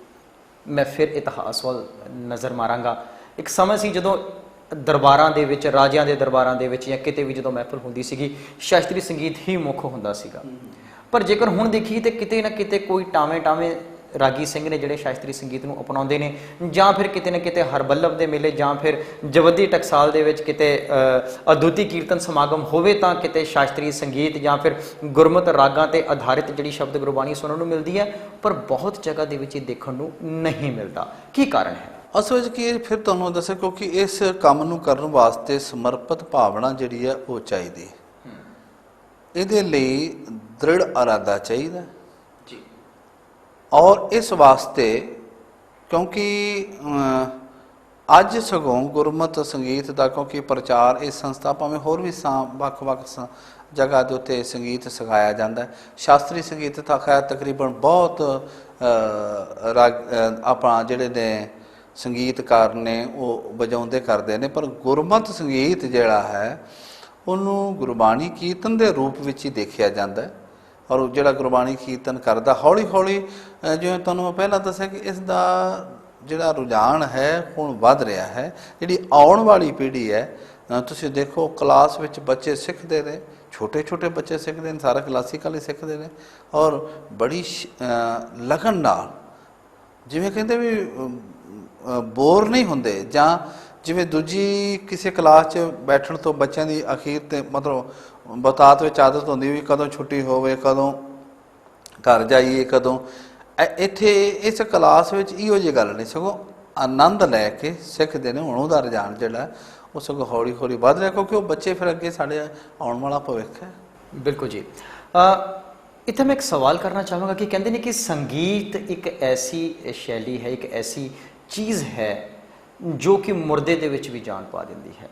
ਮੈਂ ਫਿਰ ਇਤਿਹਾਸ ਵੱਲ ਨਜ਼ਰ ਮਾਰਾਂਗਾ। ਇੱਕ ਸਮਾਂ ਸੀ ਜਦੋਂ ਦਰਬਾਰਾਂ ਦੇ ਵਿੱਚ, ਰਾਜਿਆਂ ਦੇ ਦਰਬਾਰਾਂ ਦੇ ਵਿੱਚ ਜਾਂ ਕਿਤੇ ਵੀ ਜਦੋਂ ਮਹਿਫਲ ਹੁੰਦੀ ਸੀਗੀ, ਸ਼ਾਸਤਰੀ ਸੰਗੀਤ ਹੀ ਮੁੱਖ ਹੁੰਦਾ ਸੀਗਾ। ਪਰ ਜੇਕਰ ਹੁਣ ਦੇਖੀਏ ਤਾਂ ਕਿਤੇ ਨਾ ਕਿਤੇ ਕੋਈ ਟਾਵੇਂ ਰਾਗੀ ਸਿੰਘ ਨੇ ਜਿਹੜੇ ਸ਼ਾਸਤਰੀ ਸੰਗੀਤ ਨੂੰ ਅਪਣਾਉਂਦੇ ਨੇ, ਜਾਂ ਫਿਰ ਕਿਤੇ ਨਾ ਕਿਤੇ ਹਰਬੱਲਭ ਦੇ ਮੇਲੇ ਜਾਂ ਫਿਰ ਜਵੱਦੀ ਟਕਸਾਲ ਦੇ ਵਿੱਚ ਕਿਤੇ ਅਦੁੱਤੀ ਕੀਰਤਨ ਸਮਾਗਮ ਹੋਵੇ ਤਾਂ ਕਿਤੇ ਸ਼ਾਸਤਰੀ ਸੰਗੀਤ ਜਾਂ ਫਿਰ ਗੁਰਮਤ ਰਾਗਾਂ ਤੇ ਆਧਾਰਿਤ ਜਿਹੜੀ ਸ਼ਬਦ ਗੁਰਬਾਣੀ ਸੁਣਨ ਨੂੰ ਮਿਲਦੀ ਹੈ, ਪਰ ਬਹੁਤ ਜਗ੍ਹਾ ਦੇ ਵਿੱਚ ਇਹ ਦੇਖਣ ਨੂੰ ਨਹੀਂ ਮਿਲਦਾ। ਕੀ ਕਾਰਨ ਹੈ? ਅਸਲ ਵਿੱਚ ਕੀ ਫਿਰ ਤੁਹਾਨੂੰ ਦੱਸਿਆ, ਕਿਉਂਕਿ ਇਸ ਕੰਮ ਨੂੰ ਕਰਨ ਵਾਸਤੇ ਸਮਰਪਿਤ ਭਾਵਨਾ ਜਿਹੜੀ ਹੈ ਉਹ ਚਾਹੀਦੀ। ਇਹਦੇ ਲਈ ਦ੍ਰਿੜ ਇਰਾਦਾ ਚਾਹੀਦਾ ਜੀ। ਔਰ ਇਸ ਵਾਸਤੇ ਕਿਉਂਕਿ ਅੱਜ ਸਗੋਂ ਗੁਰਮਤ ਸੰਗੀਤ ਦਾ ਕਿਉਂਕਿ ਪ੍ਰਚਾਰ ਇਸ ਸੰਸਥਾ ਭਾਵੇਂ ਹੋਰ ਵੀ ਵੱਖ-ਵੱਖ ਜਗ੍ਹਾ ਦੇ ਉੱਤੇ ਸੰਗੀਤ ਸਿਖਾਇਆ ਜਾਂਦਾ। ਸ਼ਾਸਤਰੀ ਸੰਗੀਤ ਤਾਂ ਖੈਰ ਤਕਰੀਬਨ ਬਹੁਤ ਆਪਣਾ ਜਿਹੜੇ ਨੇ ਸੰਗੀਤਕਾਰ ਨੇ ਉਹ ਵਜਾਉਂਦੇ ਕਰਦੇ ਨੇ, ਪਰ ਗੁਰਮਤ ਸੰਗੀਤ ਜਿਹੜਾ ਹੈ ਉਹਨੂੰ ਗੁਰਬਾਣੀ ਕੀਰਤਨ ਦੇ ਰੂਪ ਵਿੱਚ ਹੀ ਦੇਖਿਆ ਜਾਂਦਾ। ਔਰ ਜਿਹੜਾ ਗੁਰਬਾਣੀ ਕੀਰਤਨ ਕਰਦਾ ਹੌਲੀ ਹੌਲੀ, ਜਿਵੇਂ ਤੁਹਾਨੂੰ ਮੈਂ ਪਹਿਲਾਂ ਦੱਸਿਆ ਕਿ ਇਸ ਦਾ ਜਿਹੜਾ ਰੁਝਾਨ ਹੈ ਹੁਣ ਵੱਧ ਰਿਹਾ ਹੈ। ਜਿਹੜੀ ਆਉਣ ਵਾਲੀ ਪੀੜ੍ਹੀ ਹੈ, ਤੁਸੀਂ ਦੇਖੋ ਕਲਾਸ ਵਿੱਚ ਬੱਚੇ ਸਿੱਖਦੇ ਨੇ, ਛੋਟੇ ਛੋਟੇ ਬੱਚੇ ਸਿੱਖਦੇ ਨੇ, ਸਾਰਾ ਕਲਾਸੀਕਲ ਹੀ ਸਿੱਖਦੇ ਨੇ ਔਰ ਬੜੀ ਲਗਨ ਨਾਲ, ਜਿਵੇਂ ਕਹਿੰਦੇ ਵੀ ਬੋਰ ਨਹੀਂ ਹੁੰਦੇ। ਜਾਂ ਜਿਵੇਂ ਦੂਜੀ ਕਿਸੇ ਕਲਾਸ 'ਚ ਬੈਠਣ ਤੋਂ ਬੱਚਿਆਂ ਦੀ ਅਖੀਰ 'ਤੇ ਮਤਲਬ ਬਤਾਤ ਵਿੱਚ ਆਦਤ ਹੁੰਦੀ ਵੀ ਕਦੋਂ ਛੁੱਟੀ ਹੋਵੇ, ਕਦੋਂ ਘਰ ਜਾਈਏ, ਕਦੋਂ। ਇੱਥੇ ਇਸ ਕਲਾਸ ਵਿੱਚ ਇਹੋ ਜਿਹੀ ਗੱਲ ਨਹੀਂ, ਸਗੋਂ ਆਨੰਦ ਲੈ ਕੇ ਸਿੱਖਦੇ ਨੇ। ਹੁਣ ਉਹਦਾ ਰੁਝਾਨ ਜਿਹੜਾ ਉਹ ਸਗੋਂ ਹੌਲੀ ਹੌਲੀ ਵੱਧ ਰਿਹਾ, ਕਿਉਂਕਿ ਉਹ ਬੱਚੇ ਫਿਰ ਅੱਗੇ ਸਾਡੇ ਆਉਣ ਵਾਲਾ ਭਵਿੱਖ ਹੈ। ਬਿਲਕੁਲ ਜੀ। ਇੱਥੇ ਮੈਂ ਇੱਕ ਸਵਾਲ ਕਰਨਾ ਚਾਹਾਂਗਾ ਕਿ ਕਹਿੰਦੇ ਨੇ ਕਿ ਸੰਗੀਤ ਇੱਕ ਐਸੀ ਸ਼ੈਲੀ ਹੈ, ਇੱਕ ਐਸੀ ਚੀਜ਼ ਹੈ ਜੋ ਕਿ ਮੁਰਦੇ ਦੇ ਵਿੱਚ ਵੀ ਜਾਨ ਪਾ ਦਿੰਦੀ ਹੈ।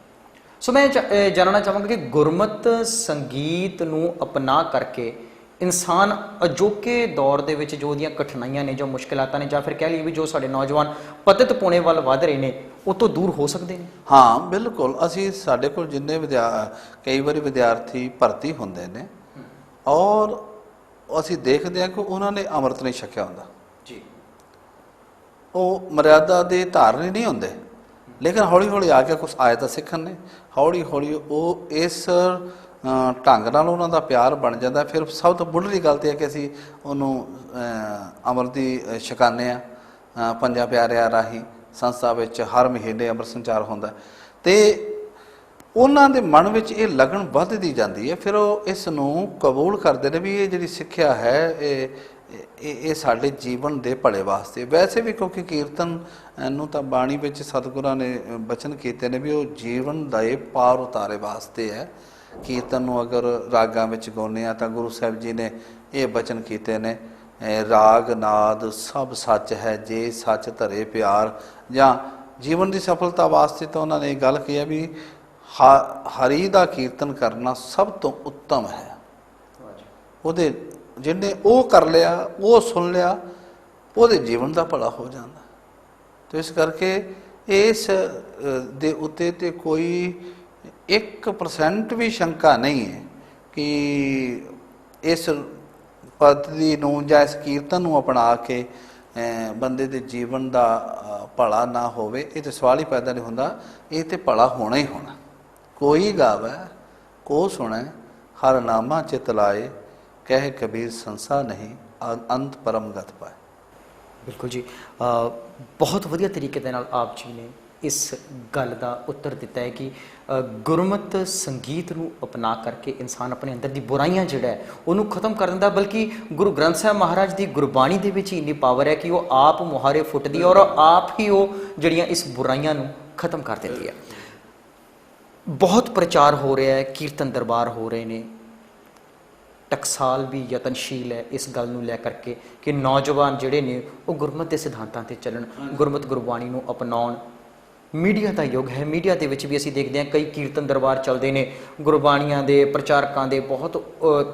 ਸੋ ਮੈਂ ਜਾਣਨਾ ਚਾਹਾਂਗਾ ਕਿ ਗੁਰਮਤ ਸੰਗੀਤ ਨੂੰ ਅਪਣਾ ਕਰਕੇ ਇਨਸਾਨ ਅਜੋਕੇ ਦੌਰ ਦੇ ਵਿੱਚ ਜੋ ਉਹਦੀਆਂ ਕਠਿਨਾਈਆਂ ਨੇ, ਜੋ ਮੁਸ਼ਕਿਲਾਤਾਂ ਨੇ, ਜਾਂ ਫਿਰ ਕਹਿ ਲਈਏ ਵੀ ਜੋ ਸਾਡੇ ਨੌਜਵਾਨ ਪਤਿਤ ਪੁਣੇ ਵੱਲ ਵੱਧ ਰਹੇ ਨੇ, ਉਹ ਤੋਂ ਦੂਰ ਹੋ ਸਕਦੇ ਨੇ? ਹਾਂ ਬਿਲਕੁਲ। ਅਸੀਂ ਸਾਡੇ ਕੋਲ ਜਿੰਨੇ ਕਈ ਵਾਰੀ ਵਿਦਿਆਰਥੀ ਭਰਤੀ ਹੁੰਦੇ ਨੇ ਔਰ ਅਸੀਂ ਦੇਖਦੇ ਹਾਂ ਕਿ ਉਹਨਾਂ ਨੇ ਅੰਮ੍ਰਿਤ ਨਹੀਂ ਛਕਿਆ ਹੁੰਦਾ ਜੀ। ਉਹ ਮਰਿਆਦਾ ਦੇ ਧਾਰਨੀ ਨਹੀਂ ਹੁੰਦੇ, ਲੇਕਿਨ ਹੌਲੀ ਹੌਲੀ ਆ ਕੇ ਕੁਛ ਆਇਤਾਂ ਸਿੱਖਣ ਨੇ, ਹੌਲੀ ਹੌਲੀ ਉਹ ਇਸ ਢੰਗ ਨਾਲ ਉਹਨਾਂ ਦਾ ਪਿਆਰ ਬਣ ਜਾਂਦਾ। ਫਿਰ ਸਭ ਤੋਂ ਮੁੱਢਲੀ ਗੱਲ ਤਾਂ ਹੈ ਕਿ ਅਸੀਂ ਉਹਨੂੰ ਅੰਮ੍ਰਿਤ ਦੀ ਛਕਾਉਂਦੇ ਹਾਂ। ਪੰਜਾਂ ਪਿਆਰਿਆਂ ਰਾਹੀਂ ਸੰਸਥਾ ਵਿੱਚ ਹਰ ਮਹੀਨੇ ਅੰਮ੍ਰਿਤ ਸੰਚਾਰ ਹੁੰਦਾ ਅਤੇ ਉਹਨਾਂ ਦੇ ਮਨ ਵਿੱਚ ਇਹ ਲਗਨ ਵੱਧਦੀ ਜਾਂਦੀ ਹੈ। ਫਿਰ ਉਹ ਇਸ ਨੂੰ ਕਬੂਲ ਕਰਦੇ ਨੇ ਵੀ ਇਹ ਜਿਹੜੀ ਸਿੱਖਿਆ ਹੈ ਇਹ ਸਾਡੇ ਜੀਵਨ ਦੇ ਭਲੇ ਵਾਸਤੇ। ਵੈਸੇ ਵੀ ਕਿਉਂਕਿ ਕੀਰਤਨ ਨੂੰ ਤਾਂ ਬਾਣੀ ਵਿੱਚ ਸਤਿਗੁਰਾਂ ਨੇ ਬਚਨ ਕੀਤੇ ਨੇ ਵੀ ਉਹ ਜੀਵਨ ਦਾ ਇਹ ਪਾਰ ਉਤਾਰੇ ਵਾਸਤੇ ਹੈ। ਕੀਰਤਨ ਨੂੰ ਅਗਰ ਰਾਗਾਂ ਵਿੱਚ ਗਾਉਂਦੇ ਆ ਤਾਂ ਗੁਰੂ ਸਾਹਿਬ ਜੀ ਨੇ ਇਹ ਬਚਨ ਕੀਤੇ ਨੇ, ਰਾਗ ਨਾਦ ਸਭ ਸੱਚ ਹੈ ਜੇ ਸੱਚ ਧਰੇ ਪਿਆਰ। ਜਾਂ ਜੀਵਨ ਦੀ ਸਫਲਤਾ ਵਾਸਤੇ ਤਾਂ ਉਹਨਾਂ ਨੇ ਇਹ ਗੱਲ ਕਹੀ ਹੈ ਵੀ ਹਰੀ ਦਾ ਕੀਰਤਨ ਕਰਨਾ ਸਭ ਤੋਂ ਉੱਤਮ ਹੈ। ਉਹਦੇ ਜਿਹਨੇ ਉਹ ਕਰ ਲਿਆ, ਉਹ ਸੁਣ ਲਿਆ, ਉਹਦੇ ਜੀਵਨ ਦਾ ਭਲਾ ਹੋ ਜਾਂਦਾ। ਤੇ ਇਸ ਕਰਕੇ ਇਸ ਦੇ ਉੱਤੇ ਤੇ ਕੋਈ 1% ਵੀ ਸ਼ੰਕਾ ਨਹੀਂ ਹੈ ਕਿ ਇਸ ਪद्धਤੀ ਨੂੰ ਜਾਂ ਇਸ ਕੀਰਤਨ ਨੂੰ ਅਪਣਾ ਕੇ ਬੰਦੇ ਦੇ ਜੀਵਨ ਦਾ ਭਲਾ ਨਾ ਹੋਵੇ। ਇਹ ਤਾਂ ਸਵਾਲ ਹੀ ਪੈਦਾ ਨਹੀਂ ਹੁੰਦਾ, ਇਹ ਤੇ ਭਲਾ ਹੋਣਾ ਹੀ ਹੋਣਾ। ਕੋਈ ਗਾਵੇ ਕੋ ਸੁਣੇ ਹਰ ਨਾਮਾ ਚਿਤ ਲਾਏ, ਕਹਿ ਕਬੀਰ ਸੰਸਾਰ ਨਹੀਂ ਅੰਤ ਪਰਮ ਗਤ ਪਾਏ। ਬਿਲਕੁਲ ਜੀ, ਬਹੁਤ ਵਧੀਆ ਤਰੀਕੇ ਦੇ ਨਾਲ ਆਪ ਜੀ ਨੇ ਇਸ ਗੱਲ ਦਾ ਉੱਤਰ ਦਿੱਤਾ ਹੈ ਕਿ ਗੁਰਮਤ ਸੰਗੀਤ ਨੂੰ ਅਪਣਾ ਕਰਕੇ ਇਨਸਾਨ ਆਪਣੇ ਅੰਦਰ ਦੀ ਬੁਰਾਈਆਂ ਜਿਹੜਾ ਹੈ ਉਹਨੂੰ ਖਤਮ ਕਰ ਦਿੰਦਾ। ਬਲਕਿ ਗੁਰੂ ਗ੍ਰੰਥ ਸਾਹਿਬ ਮਹਾਰਾਜ ਦੀ ਗੁਰਬਾਣੀ ਦੇ ਵਿੱਚ ਹੀ ਇੰਨੀ ਪਾਵਰ ਹੈ ਕਿ ਉਹ ਆਪ ਮੁਹਾਰੇ ਫੁੱਟਦੀ ਹੈ ਔਰ ਆਪ ਹੀ ਉਹ ਜਿਹੜੀਆਂ ਇਸ ਬੁਰਾਈਆਂ ਨੂੰ ਖਤਮ ਕਰ ਦਿੰਦੀ ਹੈ। ਬਹੁਤ ਪ੍ਰਚਾਰ ਹੋ ਰਿਹਾ ਹੈ, ਕੀਰਤਨ ਦਰਬਾਰ ਹੋ ਰਹੇ ਨੇ, ਟਕਸਾਲ ਵੀ ਯਤਨਸ਼ੀਲ ਹੈ ਇਸ ਗੱਲ ਨੂੰ ਲੈ ਕਰਕੇ ਕਿ ਨੌਜਵਾਨ ਜਿਹੜੇ ਨੇ ਉਹ ਗੁਰਮਤ ਦੇ ਸਿਧਾਂਤਾਂ 'ਤੇ ਚੱਲਣ, ਗੁਰਮਤ ਗੁਰਬਾਣੀ ਨੂੰ ਅਪਣਾਉਣ। ਮੀਡੀਆ ਦਾ ਯੁੱਗ ਹੈ, ਮੀਡੀਆ ਦੇ ਵਿੱਚ ਵੀ ਅਸੀਂ ਦੇਖਦੇ ਹਾਂ ਕਈ ਕੀਰਤਨ ਦਰਬਾਰ ਚੱਲਦੇ ਨੇ, ਗੁਰਬਾਣੀਆਂ ਦੇ ਪ੍ਰਚਾਰਕਾਂ ਦੇ ਬਹੁਤ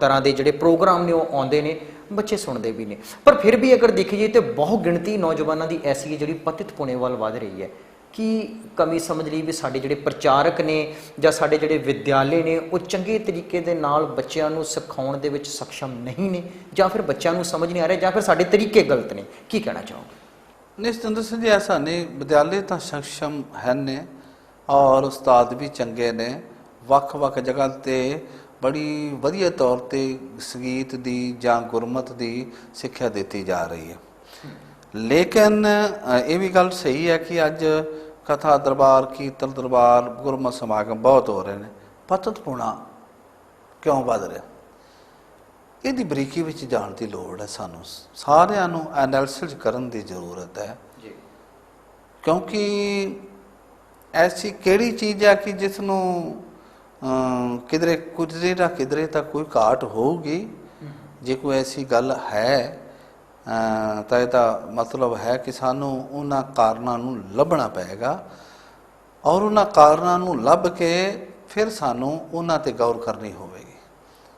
ਤਰ੍ਹਾਂ ਦੇ ਜਿਹੜੇ ਪ੍ਰੋਗਰਾਮ ਨੇ ਉਹ ਆਉਂਦੇ ਨੇ, ਬੱਚੇ ਸੁਣਦੇ ਵੀ ਨੇ। ਪਰ ਫਿਰ ਵੀ ਅਗਰ ਦੇਖੀਏ ਤਾਂ ਬਹੁ ਗਿਣਤੀ ਨੌਜਵਾਨਾਂ ਦੀ ਐਸੀ ਹੈ ਜਿਹੜੀ ਪਤਿਤ ਪੁਣੇ ਵੱਲ ਵਧ ਰਹੀ ਹੈ। ਕੀ ਕਮੀ ਸਮਝ ਲਈ ਵੀ ਸਾਡੇ ਜਿਹੜੇ ਪ੍ਰਚਾਰਕ ਨੇ ਜਾਂ ਸਾਡੇ ਜਿਹੜੇ ਵਿਦਿਆਲੇ ਨੇ ਉਹ ਚੰਗੇ ਤਰੀਕੇ ਦੇ ਨਾਲ ਬੱਚਿਆਂ ਨੂੰ ਸਿਖਾਉਣ ਦੇ ਵਿੱਚ ਸક્ષਮ ਨਹੀਂ ਨੇ, ਜਾਂ ਫਿਰ ਬੱਚਿਆਂ ਨੂੰ ਸਮਝ ਨਹੀਂ ਆ ਰਿਹਾ, ਜਾਂ ਫਿਰ ਸਾਡੇ ਤਰੀਕੇ ਗਲਤ ਨੇ? ਕੀ ਕਹਿਣਾ ਚਾਹੋਗੇ? ਨਹੀਂ ਸਤਿੰਦਰ ਸਿੰਘ ਜੀ, ਐਸਾ ਨਹੀਂ, ਵਿਦਿਆਲੇ ਤਾਂ ਸક્ષਮ ਹਨ ਨੇ ਔਰ ਉਸਤਾਦ ਵੀ ਚੰਗੇ ਨੇ। ਵੱਖ-ਵੱਖ ਜਗ੍ਹਾ 'ਤੇ ਬੜੀ ਵਧੀਆ ਤੌਰ 'ਤੇ ਸੰਗੀਤ ਦੀ ਜਾਂ ਗੁਰਮਤ ਦੀ ਸਿੱਖਿਆ ਦਿੱਤੀ ਜਾ ਰਹੀ ਹੈ। ਲੇਕਿਨ ਇਹ ਵੀ ਗੱਲ ਸਹੀ ਹੈ ਕਿ ਅੱਜ ਕਥਾ ਦਰਬਾਰ, ਕੀਰਤਨ ਦਰਬਾਰ, ਗੁਰਮਤ ਸਮਾਗਮ ਬਹੁਤ ਹੋ ਰਹੇ ਨੇ। ਪਤਿਤਪੁਣਾ ਕਿਉਂ ਵੱਧ ਰਿਹਾ? ਇਹਦੀ ਬਰੀਕੀ ਵਿੱਚ ਜਾਣ ਦੀ ਲੋੜ ਹੈ। ਸਾਨੂੰ ਸਾਰਿਆਂ ਨੂੰ ਐਨਾਲਿਸਿਸ ਕਰਨ ਦੀ ਜ਼ਰੂਰਤ ਹੈ ਜੀ, ਕਿਉਂਕਿ ਐਸੀ ਕਿਹੜੀ ਚੀਜ਼ ਹੈ ਕਿ ਜਿਸ ਨੂੰ ਕਿਧਰੇ ਤਾਂ ਕੋਈ ਘਾਟ ਹੋਊਗੀ। ਜੇ ਕੋਈ ਐਸੀ ਗੱਲ ਹੈ ਤਾਂ ਇਹਦਾ ਮਤਲਬ ਹੈ ਕਿ ਸਾਨੂੰ ਉਹਨਾਂ ਕਾਰਨਾਂ ਨੂੰ ਲੱਭਣਾ ਪਏਗਾ ਔਰ ਉਹਨਾਂ ਕਾਰਨਾਂ ਨੂੰ ਲੱਭ ਕੇ ਫਿਰ ਸਾਨੂੰ ਉਹਨਾਂ 'ਤੇ ਗੌਰ ਕਰਨੀ ਹੋਵੇਗੀ।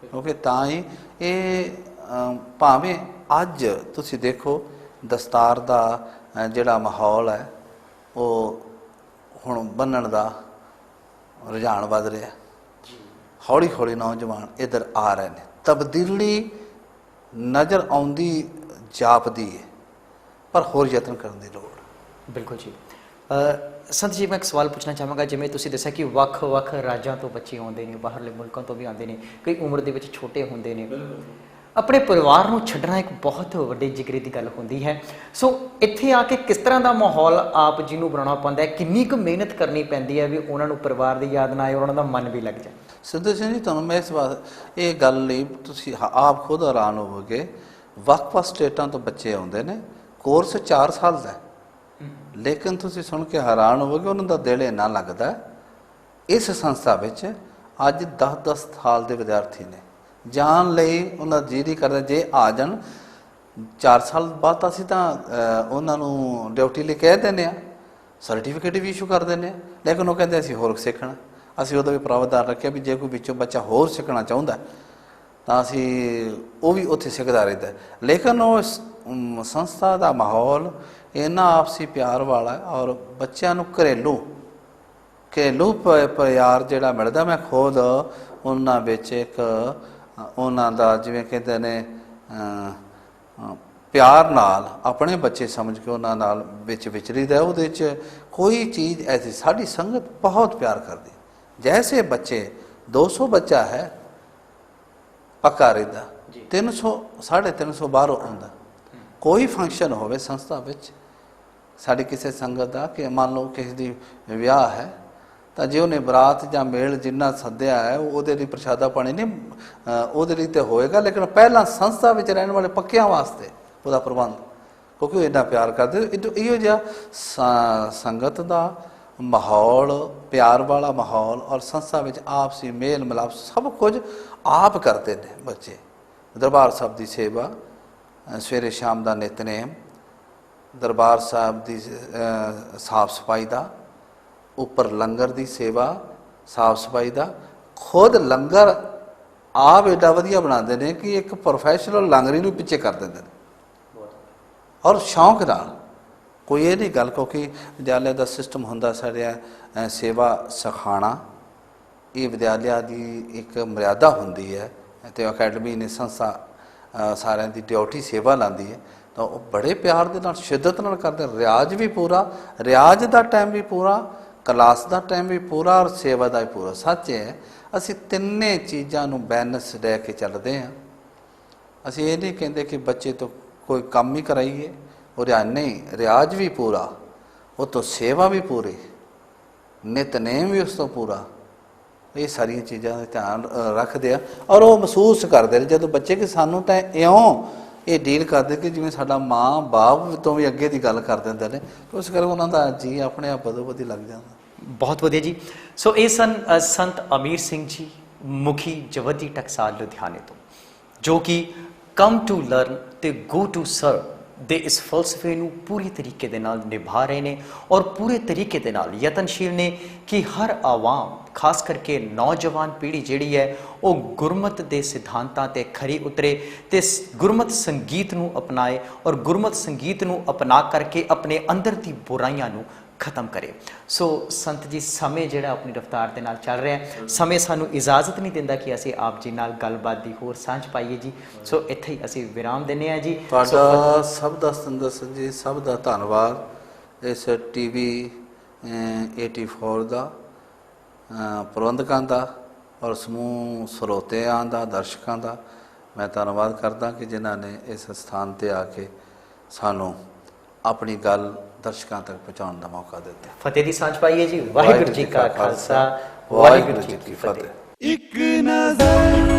ਕਿਉਂਕਿ ਤਾਂ ਹੀ ਇਹ ਭਾਵੇਂ ਅੱਜ ਤੁਸੀਂ ਦੇਖੋ ਦਸਤਾਰ ਦਾ ਜਿਹੜਾ ਮਾਹੌਲ ਹੈ ਉਹ ਹੁਣ ਬੰਨਣ ਦਾ ਰੁਝਾਨ ਵੱਧ ਰਿਹਾ। ਹੌਲੀ ਹੌਲੀ ਨੌਜਵਾਨ ਇੱਧਰ ਆ ਰਹੇ ਨੇ, ਤਬਦੀਲੀ ਨਜ਼ਰ ਆਉਂਦੀ ਜਾਪਦੀ ਹੈ, ਪਰ ਹੋਰ ਯਤਨ ਕਰਨ ਦੀ ਲੋੜ। ਬਿਲਕੁਲ ਜੀ। ਸੰਤ ਜੀ, ਮੈਂ ਇੱਕ ਸਵਾਲ ਪੁੱਛਣਾ ਚਾਹਾਂਗਾ। ਜਿਵੇਂ ਤੁਸੀਂ ਦੱਸਿਆ ਕਿ ਵੱਖ-ਵੱਖ ਰਾਜਾਂ ਤੋਂ ਬੱਚੇ ਆਉਂਦੇ ਨੇ, ਬਾਹਰਲੇ ਮੁਲਕਾਂ ਤੋਂ ਵੀ ਆਉਂਦੇ ਨੇ, ਕਈ ਉਮਰ ਦੇ ਵਿੱਚ ਛੋਟੇ ਹੁੰਦੇ ਨੇ। ਆਪਣੇ ਪਰਿਵਾਰ ਨੂੰ ਛੱਡਣਾ ਇੱਕ ਬਹੁਤ ਵੱਡੇ ਜਿਗਰੇ ਦੀ ਗੱਲ ਹੁੰਦੀ ਹੈ। ਸੋ ਇੱਥੇ ਆ ਕੇ ਕਿਸ ਤਰ੍ਹਾਂ ਦਾ ਮਾਹੌਲ ਆਪ ਜੀ ਨੂੰ ਬਣਾਉਣਾ ਪੈਂਦਾ ਹੈ? ਕਿੰਨੀ ਕੁ ਮਿਹਨਤ ਕਰਨੀ ਪੈਂਦੀ ਹੈ ਵੀ ਉਹਨਾਂ ਨੂੰ ਪਰਿਵਾਰ ਦੀ ਯਾਦ ਨਾ ਆਏ, ਉਹਨਾਂ ਦਾ ਮਨ ਵੀ ਲੱਗ ਜਾਏ? ਸਿੱਧੂ ਸਿੰਘ ਜੀ, ਤੁਹਾਨੂੰ ਮੈਂ ਇਹ ਗੱਲ ਲਈ ਤੁਸੀਂ ਆਪ ਖੁਦ ਹੈਰਾਨ ਹੋਵੋਗੇ। ਵੱਖ-ਵੱਖ ਸਟੇਟਾਂ ਤੋਂ ਬੱਚੇ ਆਉਂਦੇ ਨੇ, ਕੋਰਸ 4 ਸਾਲ ਦਾ, ਲੇਕਿਨ ਤੁਸੀਂ ਸੁਣ ਕੇ ਹੈਰਾਨ ਹੋਵੋਗੇ ਉਹਨਾਂ ਦਾ ਦਿਲ ਇੰਨਾ ਲੱਗਦਾ। ਇਸ ਸੰਸਥਾ ਵਿੱਚ ਅੱਜ 10-10 ਸਾਲ ਦੇ ਵਿਦਿਆਰਥੀ ਨੇ। ਜਾਣ ਲਈ ਉਹਨਾਂ ਜੀ ਨਹੀਂ ਕਰਦਾ। ਜੇ ਆ ਜਾਣ 4 ਸਾਲ ਬਾਅਦ ਅਸੀਂ ਤਾਂ ਉਹਨਾਂ ਨੂੰ ਡਿਊਟੀ ਲਈ ਕਹਿ ਦਿੰਦੇ ਹਾਂ, ਸਰਟੀਫਿਕੇਟ ਵੀ ਇਸ਼ੂ ਕਰ ਦਿੰਦੇ ਹਾਂ, ਲੇਕਿਨ ਉਹ ਕਹਿੰਦੇ ਅਸੀਂ ਹੋਰ ਸਿੱਖਣਾ। ਅਸੀਂ ਉਹਦਾ ਵੀ ਪ੍ਰਾਵਧਾਨ ਰੱਖਿਆ ਵੀ ਜੇ ਕੋਈ ਵਿੱਚੋਂ ਬੱਚਾ ਹੋਰ ਸਿੱਖਣਾ ਚਾਹੁੰਦਾ ਤਾਂ ਅਸੀਂ ਉਹ ਵੀ ਉੱਥੇ ਸਿੱਖਦਾ ਰਹਿੰਦਾ। ਲੇਕਿਨ ਉਹ ਸੰਸਥਾ ਦਾ ਮਾਹੌਲ ਇੰਨਾ ਆਪਸੀ ਪਿਆਰ ਵਾਲਾ ਔਰ ਬੱਚਿਆਂ ਨੂੰ ਘਰੇਲੂ ਪਿਆਰ ਜਿਹੜਾ ਮਿਲਦਾ। ਮੈਂ ਖੁਦ ਉਹਨਾਂ ਵਿੱਚ ਇੱਕ ਉਹਨਾਂ ਦਾ ਜਿਵੇਂ ਕਹਿੰਦੇ ਨੇ ਪਿਆਰ ਨਾਲ ਆਪਣੇ ਬੱਚੇ ਸਮਝ ਕੇ ਉਹਨਾਂ ਨਾਲ ਵਿੱਚ ਵਿਚਰੀਦਾ। ਉਹਦੇ 'ਚ ਕੋਈ ਚੀਜ਼ ਐਸੀ, ਸਾਡੀ ਸੰਗਤ ਬਹੁਤ ਪਿਆਰ ਕਰਦੀ। ਜੈਸੇ ਬੱਚੇ 200 ਬੱਚਾ ਹੈ ਪੱਕਾ ਰਹਿੰਦਾ, 300 350 ਬਾਹਰੋਂ ਆਉਂਦਾ। ਕੋਈ ਫੰਕਸ਼ਨ ਹੋਵੇ ਸੰਸਥਾ ਵਿੱਚ ਸਾਡੀ ਕਿਸੇ ਸੰਗਤ ਦਾ, ਕਿ ਮੰਨ ਲਓ ਕਿਸੇ ਦੀ ਵਿਆਹ ਹੈ ਤਾਂ ਜੇ ਉਹਨੇ ਬਰਾਤ ਜਾਂ ਮੇਲ ਜਿੰਨਾ ਸੱਦਿਆ ਹੈ ਉਹਦੇ ਲਈ ਪ੍ਰਸ਼ਾਦਾ ਪਾਣੀ ਨਹੀਂ ਉਹਦੇ ਲਈ ਤੇ ਹੋਏਗਾ, ਲੇਕਿਨ ਪਹਿਲਾਂ ਸੰਸਥਾ ਵਿੱਚ ਰਹਿਣ ਵਾਲੇ ਪੱਕਿਆਂ ਵਾਸਤੇ ਉਹਦਾ ਪ੍ਰਬੰਧ, ਕਿਉਂਕਿ ਉਹ ਇੰਨਾ ਪਿਆਰ ਕਰਦੇ। ਇਹੋ ਜਿਹਾ ਸੰਗਤ ਦਾ ਮਾਹੌਲ, ਪਿਆਰ ਵਾਲਾ ਮਾਹੌਲ, ਔਰ ਸੰਸਥਾ ਵਿੱਚ ਆਪਸੀ ਮੇਲ ਮਿਲਾਪ ਸਭ ਕੁਝ ਆਪ ਕਰਦੇ ਨੇ ਬੱਚੇ। ਦਰਬਾਰ ਸਾਹਿਬ ਦੀ ਸੇਵਾ, ਸਵੇਰੇ ਸ਼ਾਮ ਦਾ ਨਿਤਨੇਮ, ਦਰਬਾਰ ਸਾਹਿਬ ਦੀ ਸਾਫ ਸਫਾਈ ਦਾ, ਉੱਪਰ ਲੰਗਰ ਦੀ ਸੇਵਾ, ਸਾਫ ਸਫਾਈ ਦਾ, ਖੁਦ ਲੰਗਰ ਆਪ ਏਡਾ ਵਧੀਆ ਬਣਾਉਂਦੇ ਨੇ ਕਿ ਇੱਕ ਪ੍ਰੋਫੈਸ਼ਨਲ ਲੰਗਰੀ ਨੂੰ ਪਿੱਛੇ ਕਰ ਦਿੰਦੇ ਨੇ, ਔਰ ਸ਼ੌਂਕ ਨਾਲ। ਕੋਈ ਇਹ ਨਹੀਂ ਗੱਲ, ਕਿਉਂਕਿ ਵਿਦਿਆਲਿਆ ਦਾ ਸਿਸਟਮ ਹੁੰਦਾ ਸਾਡਾ ਸੇਵਾ ਸਿਖਾਉਣਾ, ਇਹ ਵਿਦਿਆਲਿਆ ਦੀ ਇੱਕ ਮਰਿਆਦਾ ਹੁੰਦੀ ਹੈ, ਅਤੇ ਅਕੈਡਮੀ ਨੇ ਸੰਸਥਾ ਸਾਰਿਆਂ ਦੀ ਡਿਊਟੀ ਸੇਵਾ ਲਾਉਂਦੀ ਹੈ, ਤਾਂ ਉਹ ਬੜੇ ਪਿਆਰ ਦੇ ਨਾਲ ਸ਼ਿੱਦਤ ਨਾਲ ਕਰਦੇ। ਰਿਆਜ਼ ਵੀ ਪੂਰਾ, ਰਿਆਜ਼ ਦਾ ਟਾਈਮ ਵੀ ਪੂਰਾ, ਕਲਾਸ ਦਾ ਟਾਈਮ ਵੀ ਪੂਰਾ, ਔਰ ਸੇਵਾ ਦਾ ਵੀ ਪੂਰਾ। ਸੱਚ ਹੈ, ਅਸੀਂ ਤਿੰਨੇ ਚੀਜ਼ਾਂ ਨੂੰ ਬੈਲੈਂਸ ਲੈ ਕੇ ਚੱਲਦੇ ਹਾਂ। ਅਸੀਂ ਇਹ ਨਹੀਂ ਕਹਿੰਦੇ ਕਿ ਬੱਚੇ ਤੋਂ ਕੋਈ ਕੰਮ ਹੀ ਕਰਾਈਏ, ਉਹ ਨਹੀਂ, ਰਿਆਜ਼ ਵੀ ਪੂਰਾ, ਉਹ ਤੋਂ ਸੇਵਾ ਵੀ ਪੂਰੀ, ਨਿਤਨੇਮ ਵੀ ਉਸ ਤੋਂ ਪੂਰਾ। ਇਹ ਸਾਰੀਆਂ ਚੀਜ਼ਾਂ ਦਾ ਧਿਆਨ ਰੱਖਦੇ ਆ, ਔਰ ਉਹ ਮਹਿਸੂਸ ਕਰਦੇ ਨੇ ਜਦੋਂ ਬੱਚੇ ਕਿ ਸਾਨੂੰ ਤਾਂ ਇਉਂ ਇਹ ਡੀਲ ਕਰਦੇ ਕਿ ਜਿਵੇਂ ਸਾਡਾ ਮਾਂ ਬਾਪ ਤੋਂ ਵੀ ਅੱਗੇ ਦੀ ਗੱਲ ਕਰ ਦਿੰਦੇ ਨੇ। ਉਸ ਕਰਕੇ ਉਹਨਾਂ ਦਾ ਜੀ ਆਪਣੇ ਆਪ ਬਦੋ ਬਦੀ ਲੱਗ ਜਾਂਦਾ। ਬਹੁਤ ਵਧੀਆ ਜੀ। ਸੋ ਇਹ ਸਨ ਸੰਤ ਅਮੀਰ ਸਿੰਘ ਜੀ, ਮੁਖੀ ਜਵੱਦੀ ਟਕਸਾਲ ਲੁਧਿਆਣੇ ਤੋਂ, ਜੋ ਕਿ ਕਮ ਟੂ ਲਰਨ ਤੇ ਗੋ ਟੂ ਸਰਵ ਦੇ ਇਸ ਫਲਸਫੇ ਨੂੰ ਪੂਰੀ ਤਰੀਕੇ ਦੇ ਨਾਲ ਨਿਭਾ ਰਹੇ ਨੇ, ਔਰ ਪੂਰੇ ਤਰੀਕੇ ਦੇ ਨਾਲ ਯਤਨਸ਼ੀਲ ਨੇ ਕਿ ਹਰ ਆਵਾਮ, ਖਾਸ ਕਰਕੇ ਨੌਜਵਾਨ ਪੀੜ੍ਹੀ ਜਿਹੜੀ ਹੈ, ਉਹ ਗੁਰਮਤ ਦੇ ਸਿਧਾਂਤਾਂ ਤੇ ਖਰੀ ਉਤਰੇ ਤੇ ਗੁਰਮਤ ਸੰਗੀਤ ਨੂੰ ਅਪਣਾਏ, ਔਰ ਗੁਰਮਤ ਸੰਗੀਤ ਨੂੰ ਅਪਣਾ ਕਰਕੇ ਆਪਣੇ ਅੰਦਰ ਦੀ ਬੁਰਾਈਆਂ ਨੂੰ ਖਤਮ ਕਰੇ। ਸੋ ਸੰਤ ਜੀ, ਸਮੇਂ ਜਿਹੜਾ ਆਪਣੀ ਰਫਤਾਰ ਦੇ ਨਾਲ ਚੱਲ ਰਿਹਾ, ਸਮੇਂ ਸਾਨੂੰ ਇਜਾਜ਼ਤ ਨਹੀਂ ਦਿੰਦਾ ਕਿ ਅਸੀਂ ਆਪ ਜੀ ਨਾਲ ਗੱਲਬਾਤ ਦੀ ਹੋਰ ਸਾਂਝ ਪਾਈਏ ਜੀ। ਸੋ ਇੱਥੇ ਹੀ ਅਸੀਂ ਵਿਰਾਮ ਦਿੰਦੇ ਹਾਂ ਜੀ। ਤੁਹਾਡਾ ਸਭ ਦਾ ਸਤਿੰਦਰ ਸਿੰਘ ਜੀ, ਸਭ ਦਾ ਧੰਨਵਾਦ। ਇਸ TV 84 ਦਾ, ਪ੍ਰਬੰਧਕਾਂ ਦਾ, ਔਰ ਸਮੂਹ ਸਰੋਤਿਆਂ ਦਾ, ਦਰਸ਼ਕਾਂ ਦਾ ਮੈਂ ਧੰਨਵਾਦ ਕਰਦਾ ਕਿ ਜਿਨ੍ਹਾਂ ਨੇ ਇਸ ਸਥਾਨ 'ਤੇ ਆ ਕੇ ਸਾਨੂੰ ਆਪਣੀ ਗੱਲ ਦਰਸ਼ਕਾਂ ਤੱਕ ਪਹੁੰਚਾਉਣ ਦਾ ਮੌਕਾ ਦਿੱਤਾ। ਫਤਿਹ ਦੀ ਸਾਂਝ ਪਾਈਏ ਜੀ। ਵਾਹਿਗੁਰੂ ਜੀ ਕਾ ਖਾਲਸਾ, ਵਾਹਿਗੁਰੂ ਜੀ ਕੀ ਫਤਿਹ। ਇੱਕ ਨਜ਼ਰ